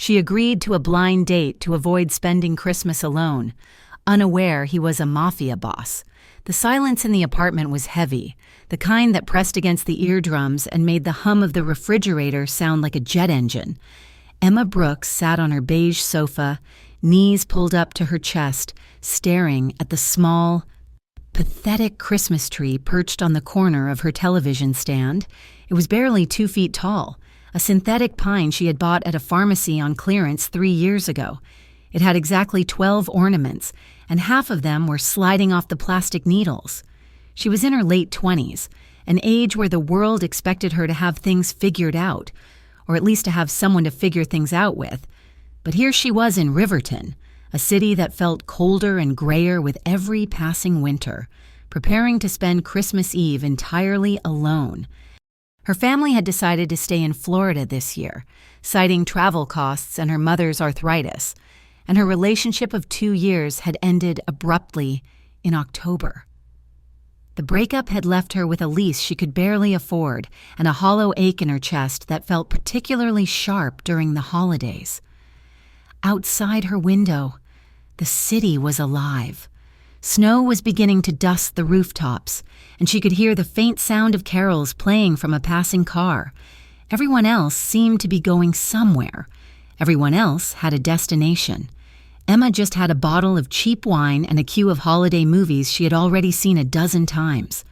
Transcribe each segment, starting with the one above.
She agreed to a blind date to avoid spending Christmas alone, unaware he was a mafia boss. The silence in the apartment was heavy, the kind that pressed against the eardrums and made the hum of the refrigerator sound like a jet engine. Emma Brooks sat on her beige sofa, knees pulled up to her chest, staring at the small, pathetic Christmas tree perched on the corner of her television stand. It was barely 2 feet tall, a synthetic pine she had bought at a pharmacy on clearance 3 years ago. It had exactly 12 ornaments, and half of them were sliding off the plastic needles. She was in her late 20s, an age where the world expected her to have things figured out, or at least to have someone to figure things out with. But here she was in Riverton, a city that felt colder and grayer with every passing winter, preparing to spend Christmas Eve entirely alone. Her family had decided to stay in Florida this year, citing travel costs and her mother's arthritis, and her relationship of 2 years had ended abruptly in October. The breakup had left her with a lease she could barely afford and a hollow ache in her chest that felt particularly sharp during the holidays. Outside her window, the city was alive. Snow was beginning to dust the rooftops, and she could hear the faint sound of carols playing from a passing car. Everyone else seemed to be going somewhere. Everyone else had a destination. Emma just had a bottle of cheap wine and a queue of holiday movies she had already seen a dozen times.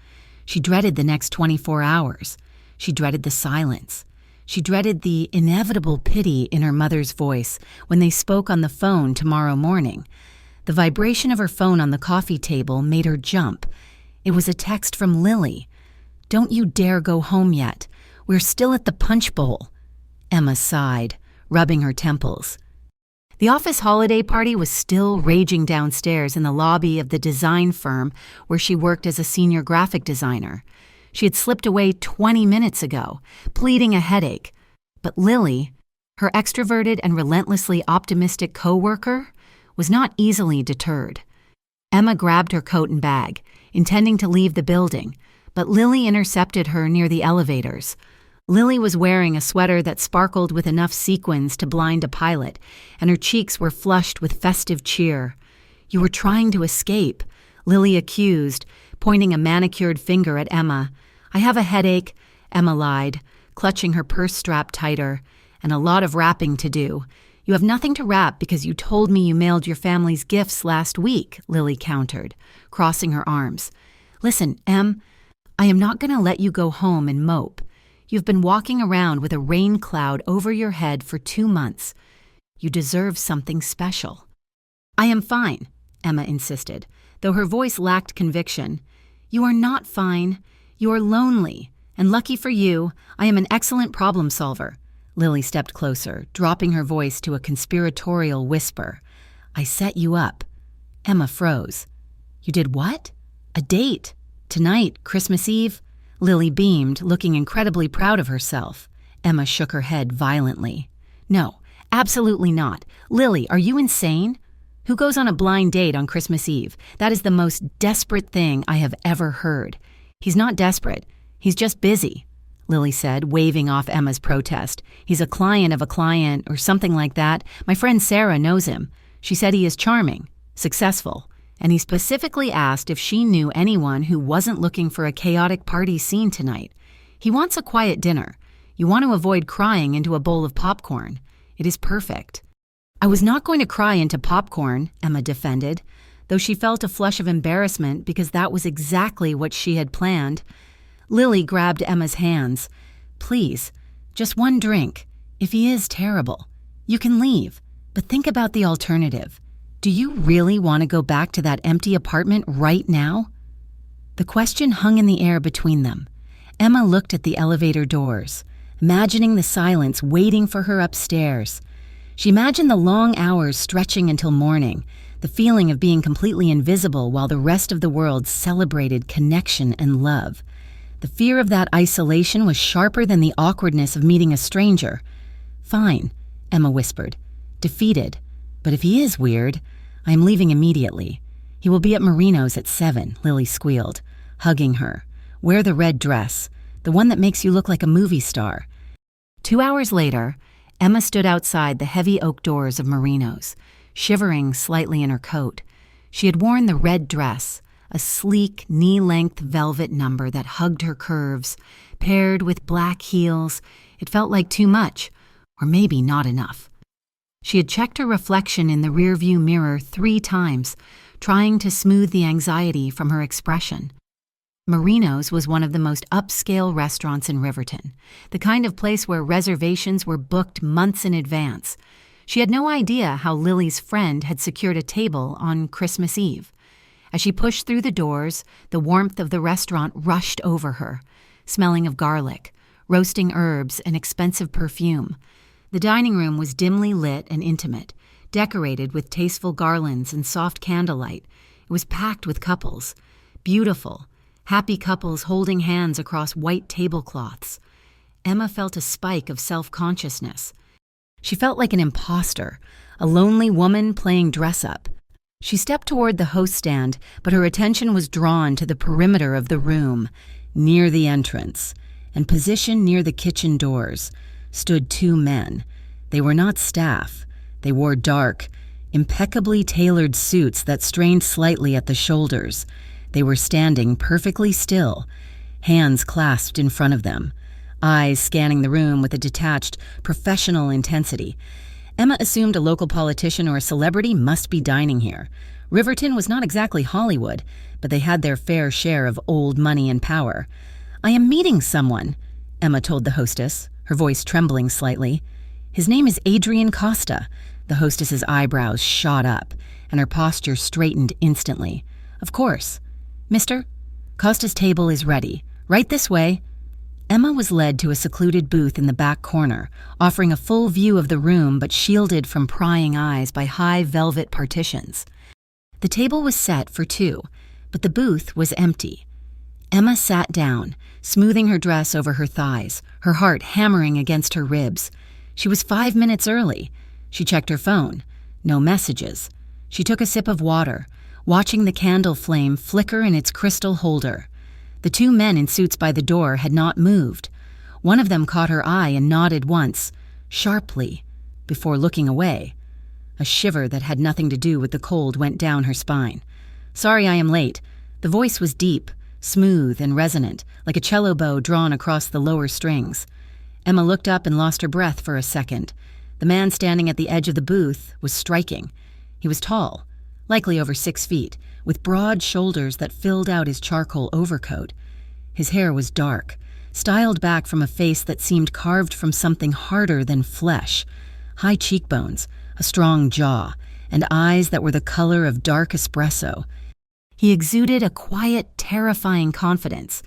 She dreaded the next 24 hours. She dreaded the silence. She dreaded the inevitable pity in her mother's voice when they spoke on the phone tomorrow morning. The vibration of her phone on the coffee table made her jump. It was a text from Lily. "Don't you dare go home yet. We're still at the punch bowl." Emma sighed, rubbing her temples. The office holiday party was still raging downstairs in the lobby of the design firm where she worked as a senior graphic designer. She had slipped away 20 minutes ago, pleading a headache. But Lily, her extroverted and relentlessly optimistic coworker, was not easily deterred. Emma grabbed her coat and bag, intending to leave the building, but Lily intercepted her near the elevators. Lily was wearing a sweater that sparkled with enough sequins to blind a pilot, and her cheeks were flushed with festive cheer. "You were trying to escape," Lily accused, pointing a manicured finger at Emma. "I have a headache," Emma lied, clutching her purse strap tighter, "and a lot of wrapping to do." "You have nothing to wrap because you told me you mailed your family's gifts last week," Lily countered, crossing her arms. "Listen, Em, I am not going to let you go home and mope. You've been walking around with a rain cloud over your head for 2 months. You deserve something special." "I am fine," Emma insisted, though her voice lacked conviction. "You are not fine. You are lonely, and lucky for you, I am an excellent problem solver." Lily stepped closer, dropping her voice to a conspiratorial whisper. "I set you up." Emma froze. "You did what?" "A date. Tonight, Christmas Eve." Lily beamed, looking incredibly proud of herself. Emma shook her head violently. "No, absolutely not. Lily, are you insane? Who goes on a blind date on Christmas Eve? That is the most desperate thing I have ever heard." "He's not desperate. He's just busy," Lily said, waving off Emma's protest. "He's a client of a client or something like that. My friend Sarah knows him. She said he is charming, successful, and he specifically asked if she knew anyone who wasn't looking for a chaotic party scene tonight. He wants a quiet dinner. You want to avoid crying into a bowl of popcorn. It is perfect." "I was not going to cry into popcorn," Emma defended, though she felt a flush of embarrassment because that was exactly what she had planned. Lily grabbed Emma's hands. "Please, just one drink. If he is terrible, you can leave, but think about the alternative. Do you really want to go back to that empty apartment right now?" The question hung in the air between them. Emma looked at the elevator doors, imagining the silence waiting for her upstairs. She imagined the long hours stretching until morning, the feeling of being completely invisible while the rest of the world celebrated connection and love. The fear of that isolation was sharper than the awkwardness of meeting a stranger. "Fine," Emma whispered, defeated. "But if he is weird, I am leaving immediately. He will be at Marino's at 7, Lily squealed, hugging her. "Wear the red dress, the one that makes you look like a movie star." 2 hours later, Emma stood outside the heavy oak doors of Marino's, shivering slightly in her coat. She had worn the red dress, a sleek, knee-length velvet number that hugged her curves. Paired with black heels, it felt like too much, or maybe not enough. She had checked her reflection in the rearview mirror 3 times, trying to smooth the anxiety from her expression. Marino's was one of the most upscale restaurants in Riverton, the kind of place where reservations were booked months in advance. She had no idea how Lily's friend had secured a table on Christmas Eve. As she pushed through the doors, the warmth of the restaurant rushed over her, smelling of garlic, roasting herbs, and expensive perfume. The dining room was dimly lit and intimate, decorated with tasteful garlands and soft candlelight. It was packed with couples, beautiful, happy couples holding hands across white tablecloths. Emma felt a spike of self-consciousness. She felt like an imposter, a lonely woman playing dress-up. She stepped toward the host stand, but her attention was drawn to the perimeter of the room. Near the entrance, and positioned near the kitchen doors, stood 2 men. They were not staff. They wore dark, impeccably tailored suits that strained slightly at the shoulders. They were standing perfectly still, hands clasped in front of them, eyes scanning the room with a detached, professional intensity. Emma assumed a local politician or a celebrity must be dining here. Riverton was not exactly Hollywood, but they had their fair share of old money and power. "I am meeting someone," Emma told the hostess, her voice trembling slightly. "His name is Adrian Costa." The hostess's eyebrows shot up, and her posture straightened instantly. "Of course. Mister, Costa's table is ready. Right this way." Emma was led to a secluded booth in the back corner, offering a full view of the room but shielded from prying eyes by high velvet partitions. The table was set for 2, but the booth was empty. Emma sat down, smoothing her dress over her thighs, her heart hammering against her ribs. She was 5 minutes early. She checked her phone. No messages. She took a sip of water, watching the candle flame flicker in its crystal holder. The 2 men in suits by the door had not moved. One of them caught her eye and nodded once, sharply, before looking away. A shiver that had nothing to do with the cold went down her spine. "Sorry I am late." The voice was deep, smooth and resonant, like a cello bow drawn across the lower strings. Emma looked up and lost her breath for a second. The man standing at the edge of the booth was striking. He was tall, likely over 6 feet, with broad shoulders that filled out his charcoal overcoat. His hair was dark, styled back from a face that seemed carved from something harder than flesh. High cheekbones, a strong jaw, and eyes that were the color of dark espresso. He exuded a quiet, terrifying confidence.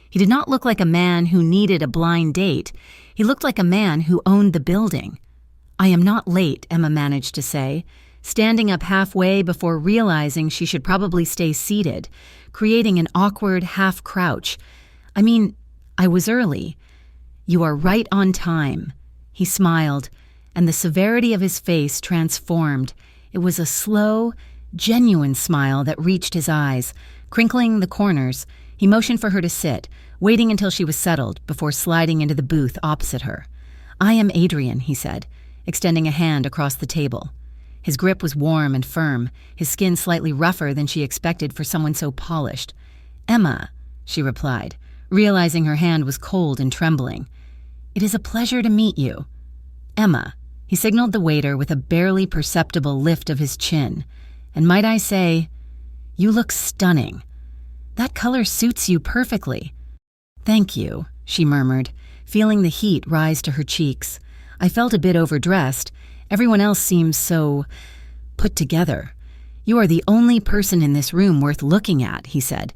He did not look like a man who needed a blind date. He looked like a man who owned the building. "I am not late," Emma managed to say, standing up halfway before realizing she should probably stay seated, creating an awkward half-crouch. I was early." "You are right on time." He smiled, and the severity of his face transformed. It was a slow, genuine smile that reached his eyes. Crinkling the corners, he motioned for her to sit, waiting until she was settled before sliding into the booth opposite her. "I am Adrian," he said, extending a hand across the table. His grip was warm and firm, his skin slightly rougher than she expected for someone so polished. "Emma," she replied, realizing her hand was cold and trembling. "It is a pleasure to meet you." "Emma," he signaled the waiter with a barely perceptible lift of his chin. "And might I say, you look stunning. That color suits you perfectly." "Thank you," she murmured, feeling the heat rise to her cheeks. "I felt a bit overdressed. Everyone else seems so put together." "You are the only person in this room worth looking at," he said.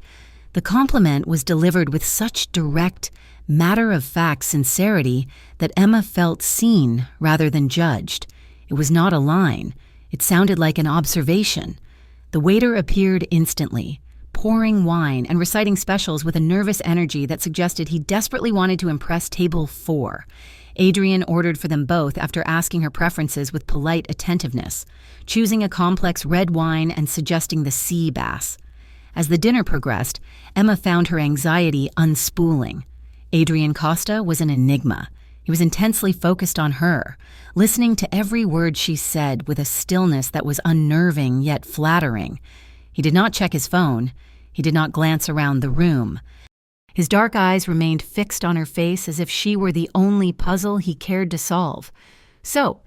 The compliment was delivered with such direct, matter-of-fact sincerity that Emma felt seen rather than judged. It was not a line. It sounded like an observation. The waiter appeared instantly, pouring wine and reciting specials with a nervous energy that suggested he desperately wanted to impress table 4. Adrian ordered for them both after asking her preferences with polite attentiveness, choosing a complex red wine and suggesting the sea bass. As the dinner progressed, Emma found her anxiety unspooling. Adrian Costa was an enigma. He was intensely focused on her, listening to every word she said with a stillness that was unnerving yet flattering. He did not check his phone. He did not glance around the room. His dark eyes remained fixed on her face as if she were the only puzzle he cared to solve. "So,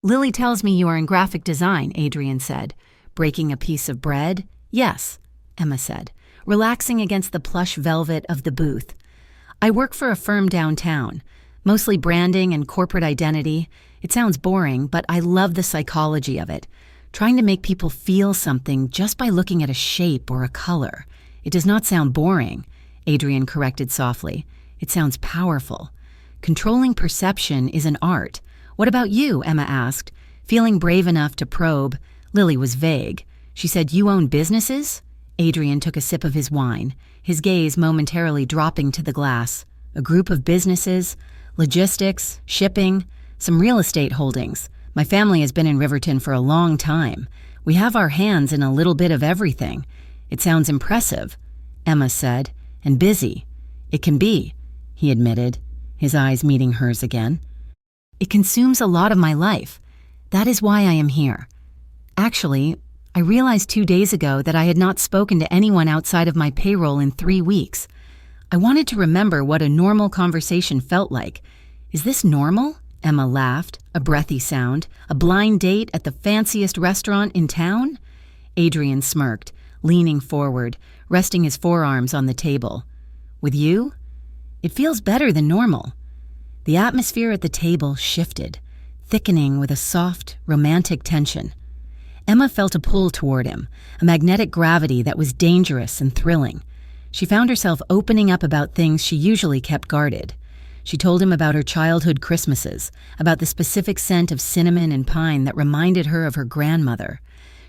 Lily tells me you are in graphic design," Adrian said, breaking a piece of bread. "Yes," Emma said, relaxing against the plush velvet of the booth. "I work for a firm downtown, mostly branding and corporate identity. It sounds boring, but I love the psychology of it, trying to make people feel something just by looking at a shape or a color. It does not sound boring," Adrian corrected softly. "It sounds powerful. Controlling perception is an art. What about you?" Emma asked, feeling brave enough to probe. Lily was vague. She said, "You own businesses?" Adrian took a sip of his wine, his gaze momentarily dropping to the glass. "A group of businesses, logistics, shipping, some real estate holdings. My family has been in Riverton for a long time. We have our hands in a little bit of everything." "It sounds impressive," Emma said, "and busy." "It can be," he admitted, his eyes meeting hers again. "It consumes a lot of my life. That is why I am here. Actually, I realized 2 days ago that I had not spoken to anyone outside of my payroll in 3 weeks. I wanted to remember what a normal conversation felt like. Is this normal?" Emma laughed, a breathy sound. "A blind date at the fanciest restaurant in town?" Adrian smirked, leaning forward, resting his forearms on the table. "With you? It feels better than normal." The atmosphere at the table shifted, thickening with a soft, romantic tension. Emma felt a pull toward him, a magnetic gravity that was dangerous and thrilling. She found herself opening up about things she usually kept guarded. She told him about her childhood Christmases, about the specific scent of cinnamon and pine that reminded her of her grandmother.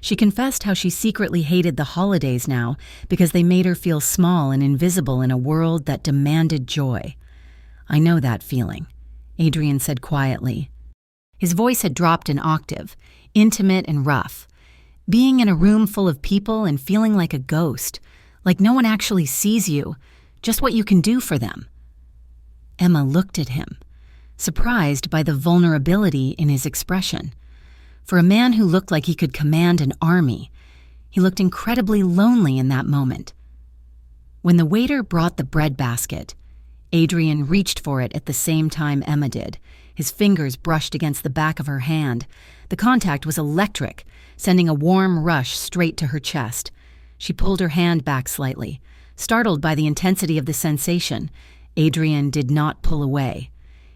She confessed how she secretly hated the holidays now because they made her feel small and invisible in a world that demanded joy. "I know that feeling," Adrian said quietly. His voice had dropped an octave, intimate and rough. "Being in a room full of people and feeling like a ghost, like no one actually sees you, just what you can do for them." Emma looked at him, surprised by the vulnerability in his expression. For a man who looked like he could command an army, he looked incredibly lonely in that moment. When the waiter brought the bread basket, Adrian reached for it at the same time Emma did. His fingers brushed against the back of her hand. The contact was electric, sending a warm rush straight to her chest. She pulled her hand back slightly, startled by the intensity of the sensation. Adrian did not pull away.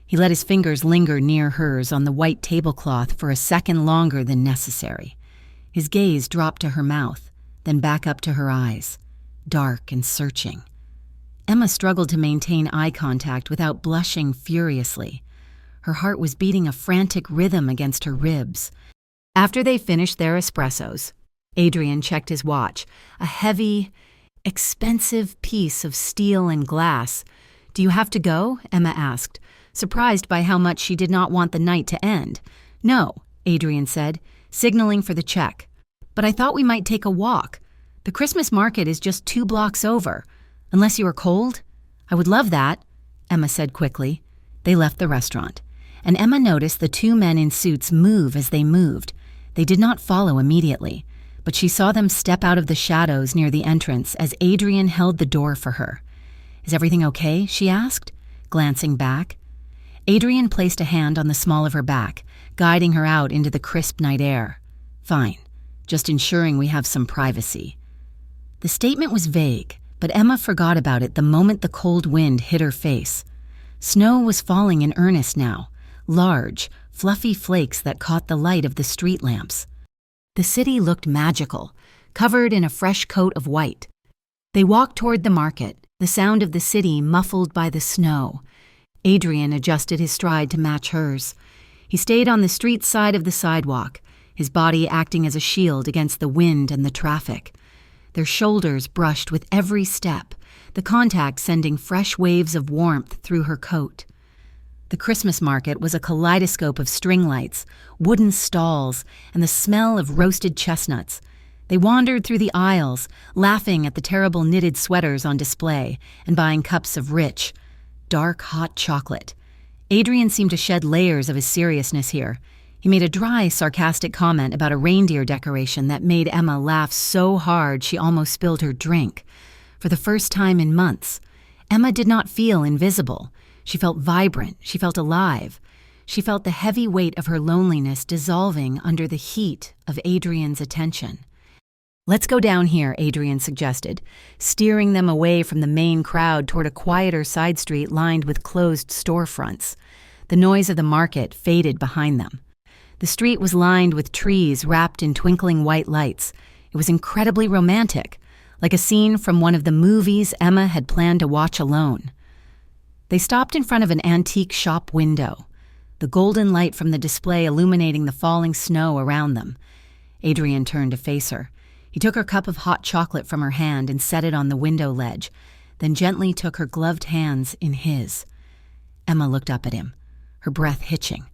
He let his fingers linger near hers on the white tablecloth for a second longer than necessary. His gaze dropped to her mouth, then back up to her eyes, dark and searching. Emma struggled to maintain eye contact without blushing furiously. Her heart was beating a frantic rhythm against her ribs. After they finished their espressos, Adrian checked his watch, a heavy, expensive piece of steel and glass. "Do you have to go?" Emma asked, surprised by how much she did not want the night to end. "No," Adrian said, signaling for the check. "But I thought we might take a walk. The Christmas market is just 2 blocks over. Unless you are cold?" "I would love that," Emma said quickly. They left the restaurant, and Emma noticed the 2 men in suits move as they moved. They did not follow immediately, but she saw them step out of the shadows near the entrance as Adrian held the door for her. "Is everything okay?" she asked, glancing back. Adrian placed a hand on the small of her back, guiding her out into the crisp night air. "Fine, just ensuring we have some privacy." The statement was vague, but Emma forgot about it the moment the cold wind hit her face. Snow was falling in earnest now, large, fluffy flakes that caught the light of the street lamps. The city looked magical, covered in a fresh coat of white. They walked toward the market, the sound of the city muffled by the snow. Adrian adjusted his stride to match hers. He stayed on the street side of the sidewalk, his body acting as a shield against the wind and the traffic. Their shoulders brushed with every step, the contact sending fresh waves of warmth through her coat. The Christmas market was a kaleidoscope of string lights, wooden stalls, and the smell of roasted chestnuts. They wandered through the aisles, laughing at the terrible knitted sweaters on display and buying cups of rich, dark hot chocolate. Adrian seemed to shed layers of his seriousness here. He made a dry, sarcastic comment about a reindeer decoration that made Emma laugh so hard she almost spilled her drink. For the first time in months, Emma did not feel invisible. She felt vibrant. She felt alive. She felt the heavy weight of her loneliness dissolving under the heat of Adrian's attention. "Let's go down here," Adrian suggested, steering them away from the main crowd toward a quieter side street lined with closed storefronts. The noise of the market faded behind them. The street was lined with trees wrapped in twinkling white lights. It was incredibly romantic, like a scene from one of the movies Emma had planned to watch alone. They stopped in front of an antique shop window, the golden light from the display illuminating the falling snow around them. Adrian turned to face her. He took her cup of hot chocolate from her hand and set it on the window ledge, then gently took her gloved hands in his. Emma looked up at him, her breath hitching.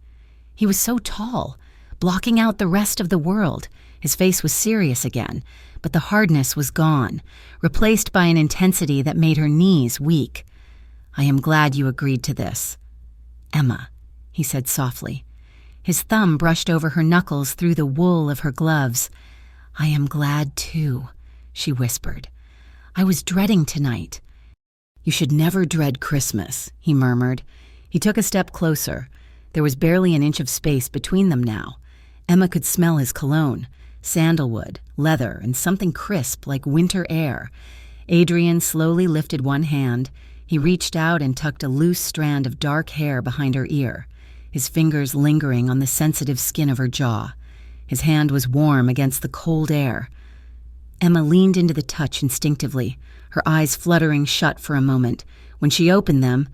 He was so tall, blocking out the rest of the world. His face was serious again, but the hardness was gone, replaced by an intensity that made her knees weak. "I am glad you agreed to this." "Emma," he said softly. His thumb brushed over her knuckles through the wool of her gloves. "I am glad too," she whispered. "I was dreading tonight." "You should never dread Christmas," he murmured. He took a step closer. There was barely an inch of space between them now. Emma could smell his cologne, sandalwood, leather, and something crisp like winter air. Adrian slowly lifted one hand. He reached out and tucked a loose strand of dark hair behind her ear, his fingers lingering on the sensitive skin of her jaw. His hand was warm against the cold air. Emma leaned into the touch instinctively, her eyes fluttering shut for a moment. When she opened them,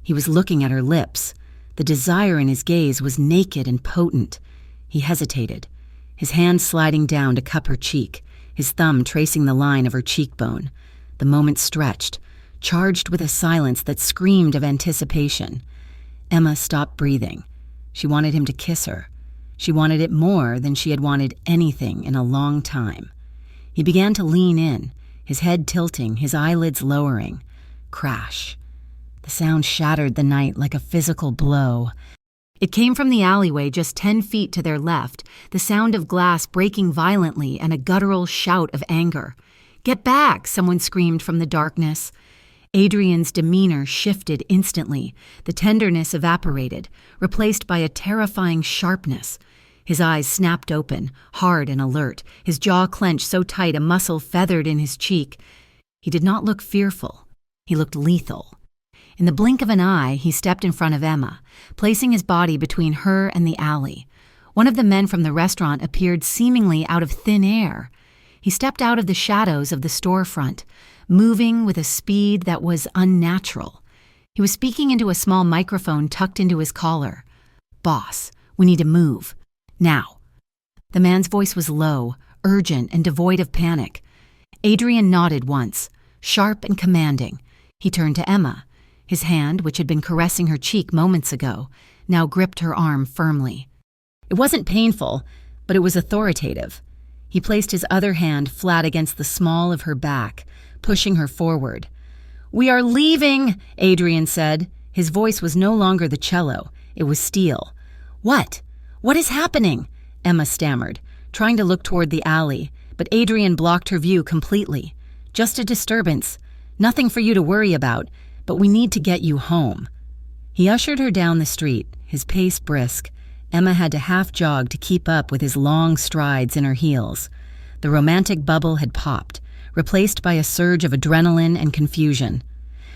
he was looking at her lips. The desire in his gaze was naked and potent. He hesitated, his hand sliding down to cup her cheek, his thumb tracing the line of her cheekbone. The moment stretched, charged with a silence that screamed of anticipation. Emma stopped breathing. She wanted him to kiss her. She wanted it more than she had wanted anything in a long time. He began to lean in, his head tilting, his eyelids lowering. Crash. The sound shattered the night like a physical blow. It came from the alleyway just 10 feet to their left, the sound of glass breaking violently and a guttural shout of anger. "Get back!" someone screamed from the darkness. Adrian's demeanor shifted instantly. The tenderness evaporated, replaced by a terrifying sharpness. His eyes snapped open, hard and alert, his jaw clenched so tight a muscle feathered in his cheek. He did not look fearful. He looked lethal. In the blink of an eye, he stepped in front of Emma, placing his body between her and the alley. One of the men from the restaurant appeared seemingly out of thin air. He stepped out of the shadows of the storefront, moving with a speed that was unnatural. He was speaking into a small microphone tucked into his collar. "Boss, we need to move. Now." The man's voice was low, urgent, and devoid of panic. Adrian nodded once, sharp and commanding. He turned to Emma. His hand, which had been caressing her cheek moments ago, now gripped her arm firmly. It wasn't painful, but it was authoritative. He placed his other hand flat against the small of her back, pushing her forward. "We are leaving," Adrian said. His voice was no longer the cello. It was steel. "What? What is happening?" Emma stammered, trying to look toward the alley, but Adrian blocked her view completely. "Just a disturbance. Nothing for you to worry about, but we need to get you home." He ushered her down the street, his pace brisk. Emma had to half-jog to keep up with his long strides in her heels. The romantic bubble had popped, replaced by a surge of adrenaline and confusion.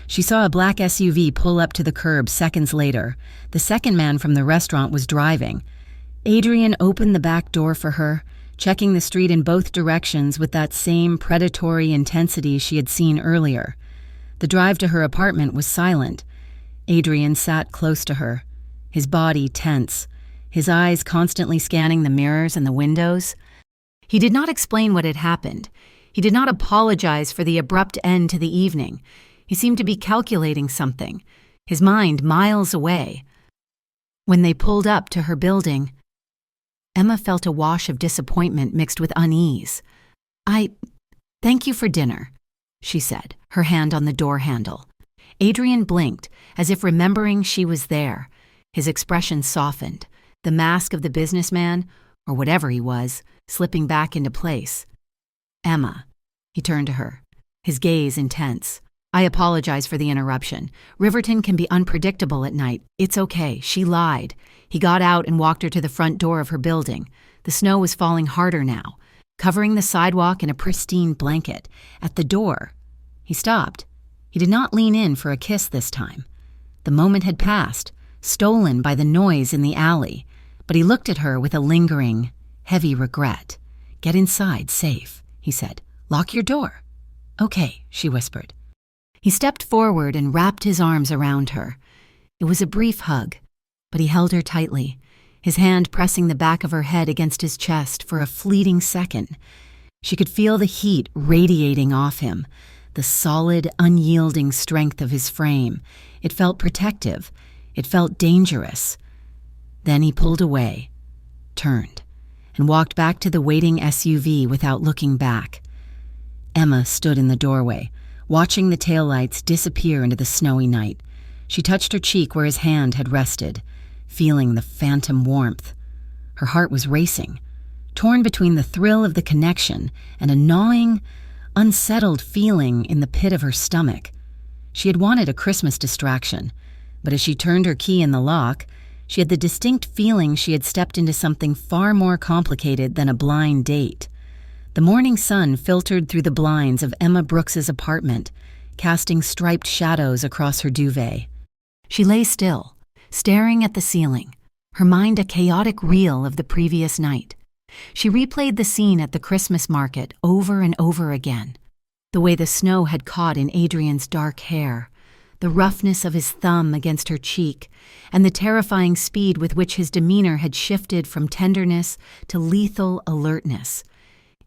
She saw a black SUV pull up to the curb seconds later. The second man from the restaurant was driving. Adrian opened the back door for her, checking the street in both directions with that same predatory intensity she had seen earlier. The drive to her apartment was silent. Adrian sat close to her, his body tense, his eyes constantly scanning the mirrors and the windows. He did not explain what had happened. He did not apologize for the abrupt end to the evening. He seemed to be calculating something, his mind miles away. When they pulled up to her building, Emma felt a wash of disappointment mixed with unease. Thank you for dinner," she said, her hand on the door handle. Adrian blinked, as if remembering she was there. His expression softened, the mask of the businessman, or whatever he was, slipping back into place. "Emma." He turned to her, his gaze intense. "I apologize for the interruption. Riverton can be unpredictable at night. It's okay. She lied." He got out and walked her to the front door of her building. The snow was falling harder now, covering the sidewalk in a pristine blanket. At the door, he stopped. He did not lean in for a kiss this time. The moment had passed, stolen by the noise in the alley, but he looked at her with a lingering, heavy regret. "Get inside, safe," he said. "Lock your door." "Okay," she whispered. He stepped forward and wrapped his arms around her. It was a brief hug, but he held her tightly, his hand pressing the back of her head against his chest for a fleeting second. She could feel the heat radiating off him, the solid, unyielding strength of his frame. It felt protective. It felt dangerous. Then he pulled away, turned, and walked back to the waiting SUV without looking back. Emma stood in the doorway, watching the taillights disappear into the snowy night. She touched her cheek where his hand had rested, feeling the phantom warmth. Her heart was racing, torn between the thrill of the connection and a gnawing, unsettled feeling in the pit of her stomach. She had wanted a Christmas distraction, but as she turned her key in the lock, she had the distinct feeling she had stepped into something far more complicated than a blind date. The morning sun filtered through the blinds of Emma Brooks's apartment, casting striped shadows across her duvet. She lay still, staring at the ceiling, her mind a chaotic reel of the previous night. She replayed the scene at the Christmas market over and over again. The way the snow had caught in Adrian's dark hair, the roughness of his thumb against her cheek, and the terrifying speed with which his demeanor had shifted from tenderness to lethal alertness.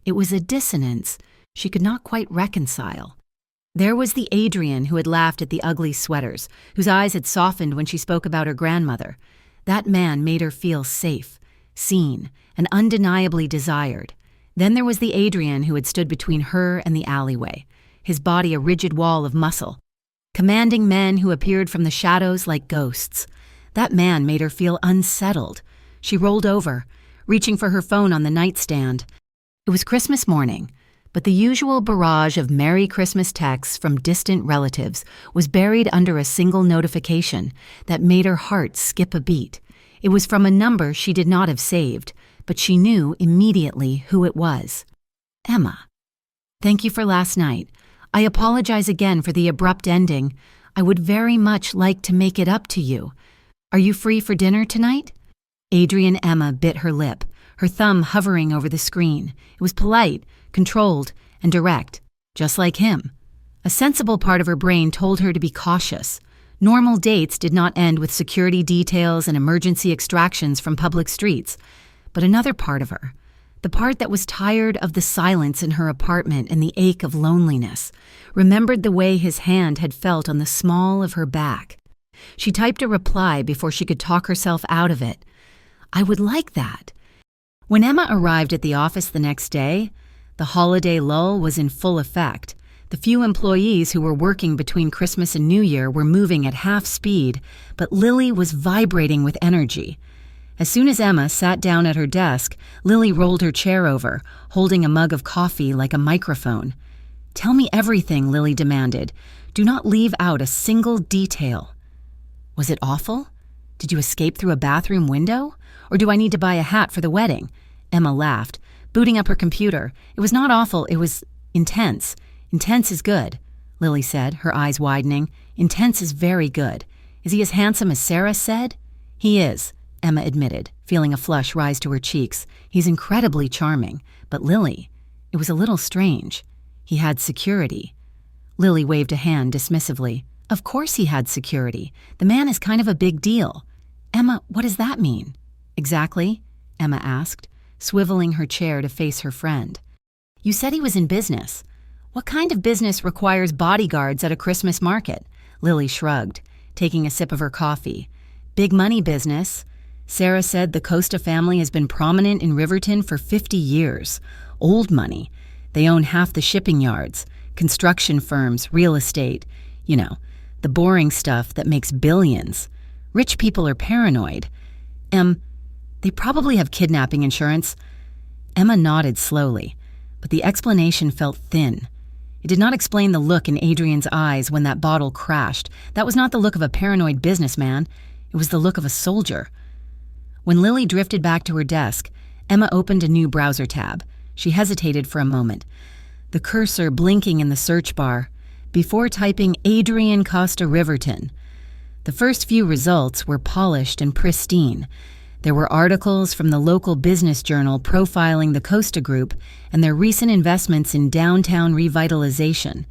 It was a dissonance she could not quite reconcile. There was the Adrian who had laughed at the ugly sweaters, whose eyes had softened when she spoke about her grandmother. That man made her feel safe, seen, and undeniably desired. Then there was the Adrian who had stood between her and the alleyway, his body a rigid wall of muscle, commanding men who appeared from the shadows like ghosts. That man made her feel unsettled. She rolled over, reaching for her phone on the nightstand. It was Christmas morning, but the usual barrage of Merry Christmas texts from distant relatives was buried under a single notification that made her heart skip a beat. It was from a number she did not have saved, but she knew immediately who it was. "Emma. Thank you for last night. I apologize again for the abrupt ending. I would very much like to make it up to you. Are you free for dinner tonight?" Adrian Emma bit her lip, her thumb hovering over the screen. It was polite, controlled, and direct, just like him. A sensible part of her brain told her to be cautious. Normal dates did not end with security details and emergency extractions from public streets. But another part of her, the part that was tired of the silence in her apartment and the ache of loneliness, remembered the way his hand had felt on the small of her back. She typed a reply before she could talk herself out of it. "I would like that." When Emma arrived at the office the next day, the holiday lull was in full effect. The few employees who were working between Christmas and New Year were moving at half speed, but Lily was vibrating with energy. As soon as Emma sat down at her desk, Lily rolled her chair over, holding a mug of coffee like a microphone. "Tell me everything," Lily demanded. "Do not leave out a single detail." "Was it awful? Did you escape through a bathroom window? Or do I need to buy a hat for the wedding?" Emma laughed, booting up her computer. "It was not awful, it was intense. Intense is good," Lily said, her eyes widening. "Intense is very good. Is he as handsome as Sarah said?" "He is," Emma admitted, feeling a flush rise to her cheeks. "He's incredibly charming. But Lily, it was a little strange. He had security." Lily waved a hand dismissively. "Of course he had security. The man is kind of a big deal." "Emma, what does that mean?" "Exactly?" Emma asked, swiveling her chair to face her friend. "You said he was in business. What kind of business requires bodyguards at a Christmas market?" Lily shrugged, taking a sip of her coffee. "Big money business. Sarah said the Costa family has been prominent in Riverton for 50 years. Old money. They own half the shipping yards, construction firms, real estate. You know, the boring stuff that makes billions. Rich people are paranoid. They probably have kidnapping insurance. Emma nodded slowly, but the explanation felt thin. It did not explain the look in Adrian's eyes when that bottle crashed. That was not the look of a paranoid businessman. It was the look of a soldier. When Lily drifted back to her desk, Emma opened a new browser tab. She hesitated for a moment, the cursor blinking in the search bar, before typing Adrian Costa Riverton. The first few results were polished and pristine. There were articles from the local business journal profiling the Costa Group and their recent investments in downtown revitalization.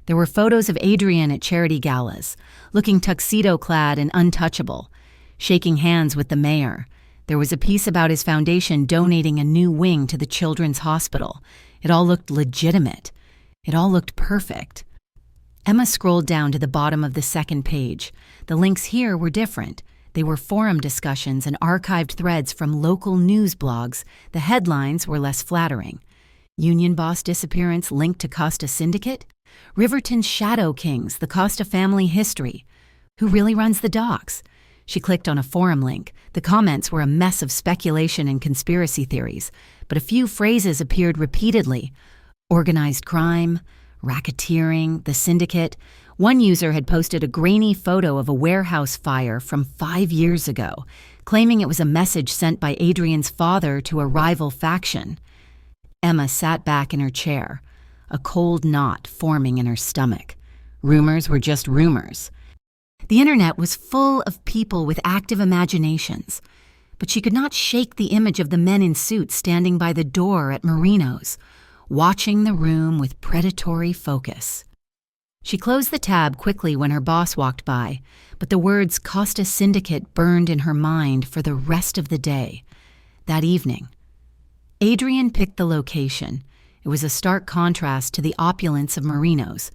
There were photos of Adrian at charity galas, looking tuxedo-clad and untouchable, shaking hands with the mayor. There was a piece about his foundation donating a new wing to the children's hospital. It all looked legitimate. It all looked perfect. Emma scrolled down to the bottom of the second page. The links here were different. They were forum discussions and archived threads from local news blogs. The headlines were less flattering. Union boss disappearance linked to Costa Syndicate? Riverton's Shadow Kings, the Costa family history. Who really runs the docks? She clicked on a forum link. The comments were a mess of speculation and conspiracy theories, but a few phrases appeared repeatedly. Organized crime, racketeering, the syndicate. One user had posted a grainy photo of a warehouse fire from 5 years ago, claiming it was a message sent by Adrian's father to a rival faction. Emma sat back in her chair, a cold knot forming in her stomach. Rumors were just rumors. The internet was full of people with active imaginations, but she could not shake the image of the men in suits standing by the door at Marino's, watching the room with predatory focus. She closed the tab quickly when her boss walked by, but the words Costa Syndicate burned in her mind for the rest of the day. That evening, Adrian picked the location. It was a stark contrast to the opulence of Marino's.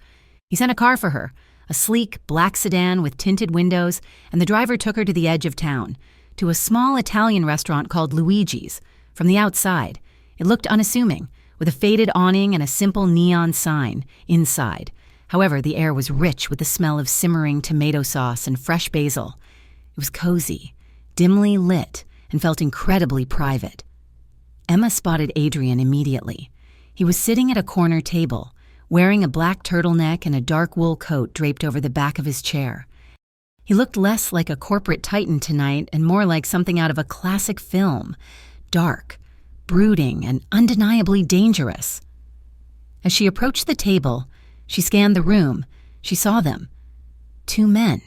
He sent a car for her, a sleek black sedan with tinted windows, and the driver took her to the edge of town, to a small Italian restaurant called Luigi's. From the outside, it looked unassuming, with a faded awning and a simple neon sign inside. However, the air was rich with the smell of simmering tomato sauce and fresh basil. It was cozy, dimly lit, and felt incredibly private. Emma spotted Adrian immediately. He was sitting at a corner table, wearing a black turtleneck and a dark wool coat draped over the back of his chair. He looked less like a corporate titan tonight and more like something out of a classic film, dark, brooding, and undeniably dangerous. As she approached the table, she scanned the room. She saw them. 2 men,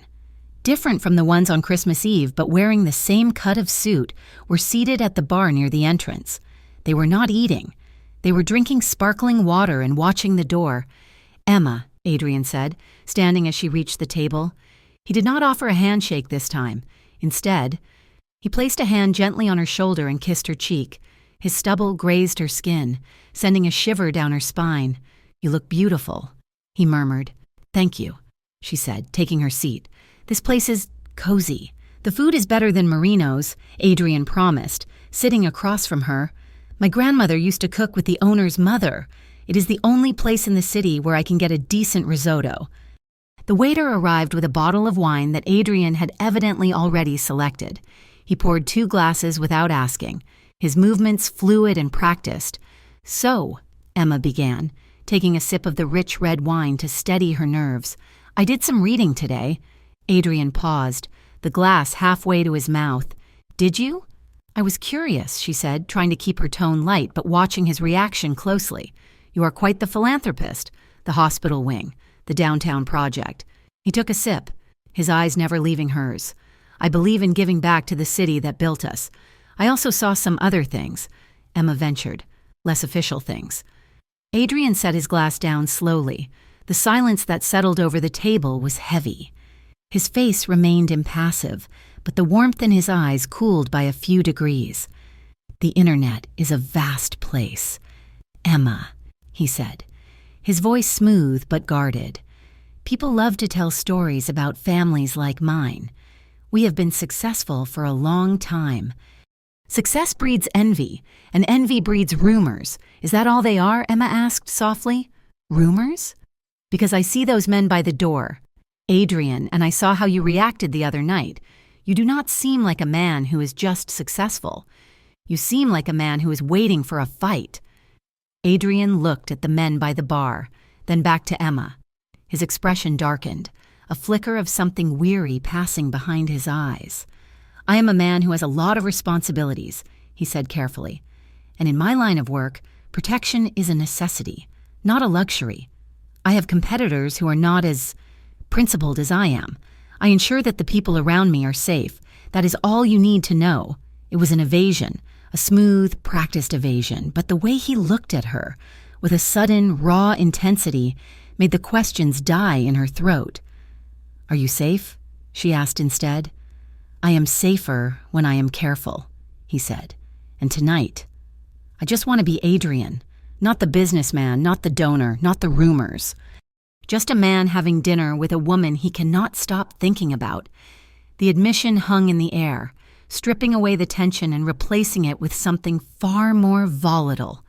different from the ones on Christmas Eve, but wearing the same cut of suit, were seated at the bar near the entrance. They were not eating. They were drinking sparkling water and watching the door. "Emma," Adrian said, standing as she reached the table. He did not offer a handshake this time. Instead, he placed a hand gently on her shoulder and kissed her cheek. His stubble grazed her skin, sending a shiver down her spine. "You look beautiful," he murmured. "Thank you," she said, taking her seat. "This place is cozy. The food is better than Marino's," Adrian promised, sitting across from her. "My grandmother used to cook with the owner's mother. It is the only place in the city where I can get a decent risotto." The waiter arrived with a bottle of wine that Adrian had evidently already selected. He poured 2 glasses without asking, his movements fluid and practiced. "So," Emma began, taking a sip of the rich red wine to steady her nerves, "I did some reading today." Adrian paused, the glass halfway to his mouth. "Did you?" "I was curious," she said, trying to keep her tone light but watching his reaction closely. "You are quite the philanthropist. The hospital wing, the downtown project." He took a sip, his eyes never leaving hers. "I believe in giving back to the city that built us. I also saw some other things," Emma ventured, "less official things." Adrian set his glass down slowly. The silence that settled over the table was heavy. His face remained impassive, but the warmth in his eyes cooled by a few degrees. "The internet is a vast place. Emma," he said, his voice smooth but guarded. "People love to tell stories about families like mine. We have been successful for a long time. Success breeds envy, and envy breeds rumors. Is that all they are?" Emma asked softly. "Rumors? Because I see those men by the door. Adrian, and I saw how you reacted the other night. You do not seem like a man who is just successful. You seem like a man who is waiting for a fight." Adrian looked at the men by the bar, then back to Emma. His expression darkened, a flicker of something weary passing behind his eyes. "I am a man who has a lot of responsibilities," he said carefully. "And in my line of work, protection is a necessity, not a luxury. I have competitors who are not as principled as I am. I ensure that the people around me are safe. That is all you need to know." It was an evasion, a smooth, practiced evasion, but the way he looked at her, with a sudden, raw intensity, made the questions die in her throat. "Are you safe?" she asked instead. "I am safer when I am careful," he said. "And tonight, I just want to be Adrian, not the businessman, not the donor, not the rumors. Just a man having dinner with a woman he cannot stop thinking about." The admission hung in the air, stripping away the tension and replacing it with something far more volatile.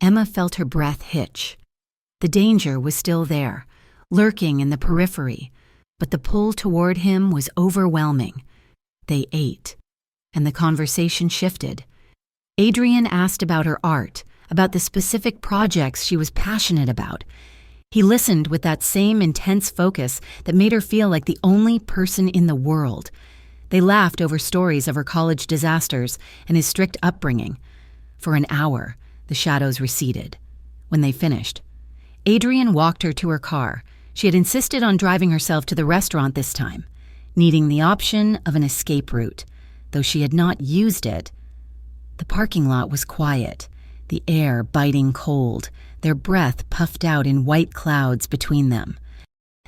Emma felt her breath hitch. The danger was still there, lurking in the periphery, but the pull toward him was overwhelming. They ate, and the conversation shifted. Adrian asked about her art, about the specific projects she was passionate about. He listened with that same intense focus that made her feel like the only person in the world. They laughed over stories of her college disasters and his strict upbringing. For an hour, the shadows receded. When they finished, Adrian walked her to her car. She had insisted on driving herself to the restaurant this time, needing the option of an escape route, though she had not used it. The parking lot was quiet, the air biting cold, their breath puffed out in white clouds between them.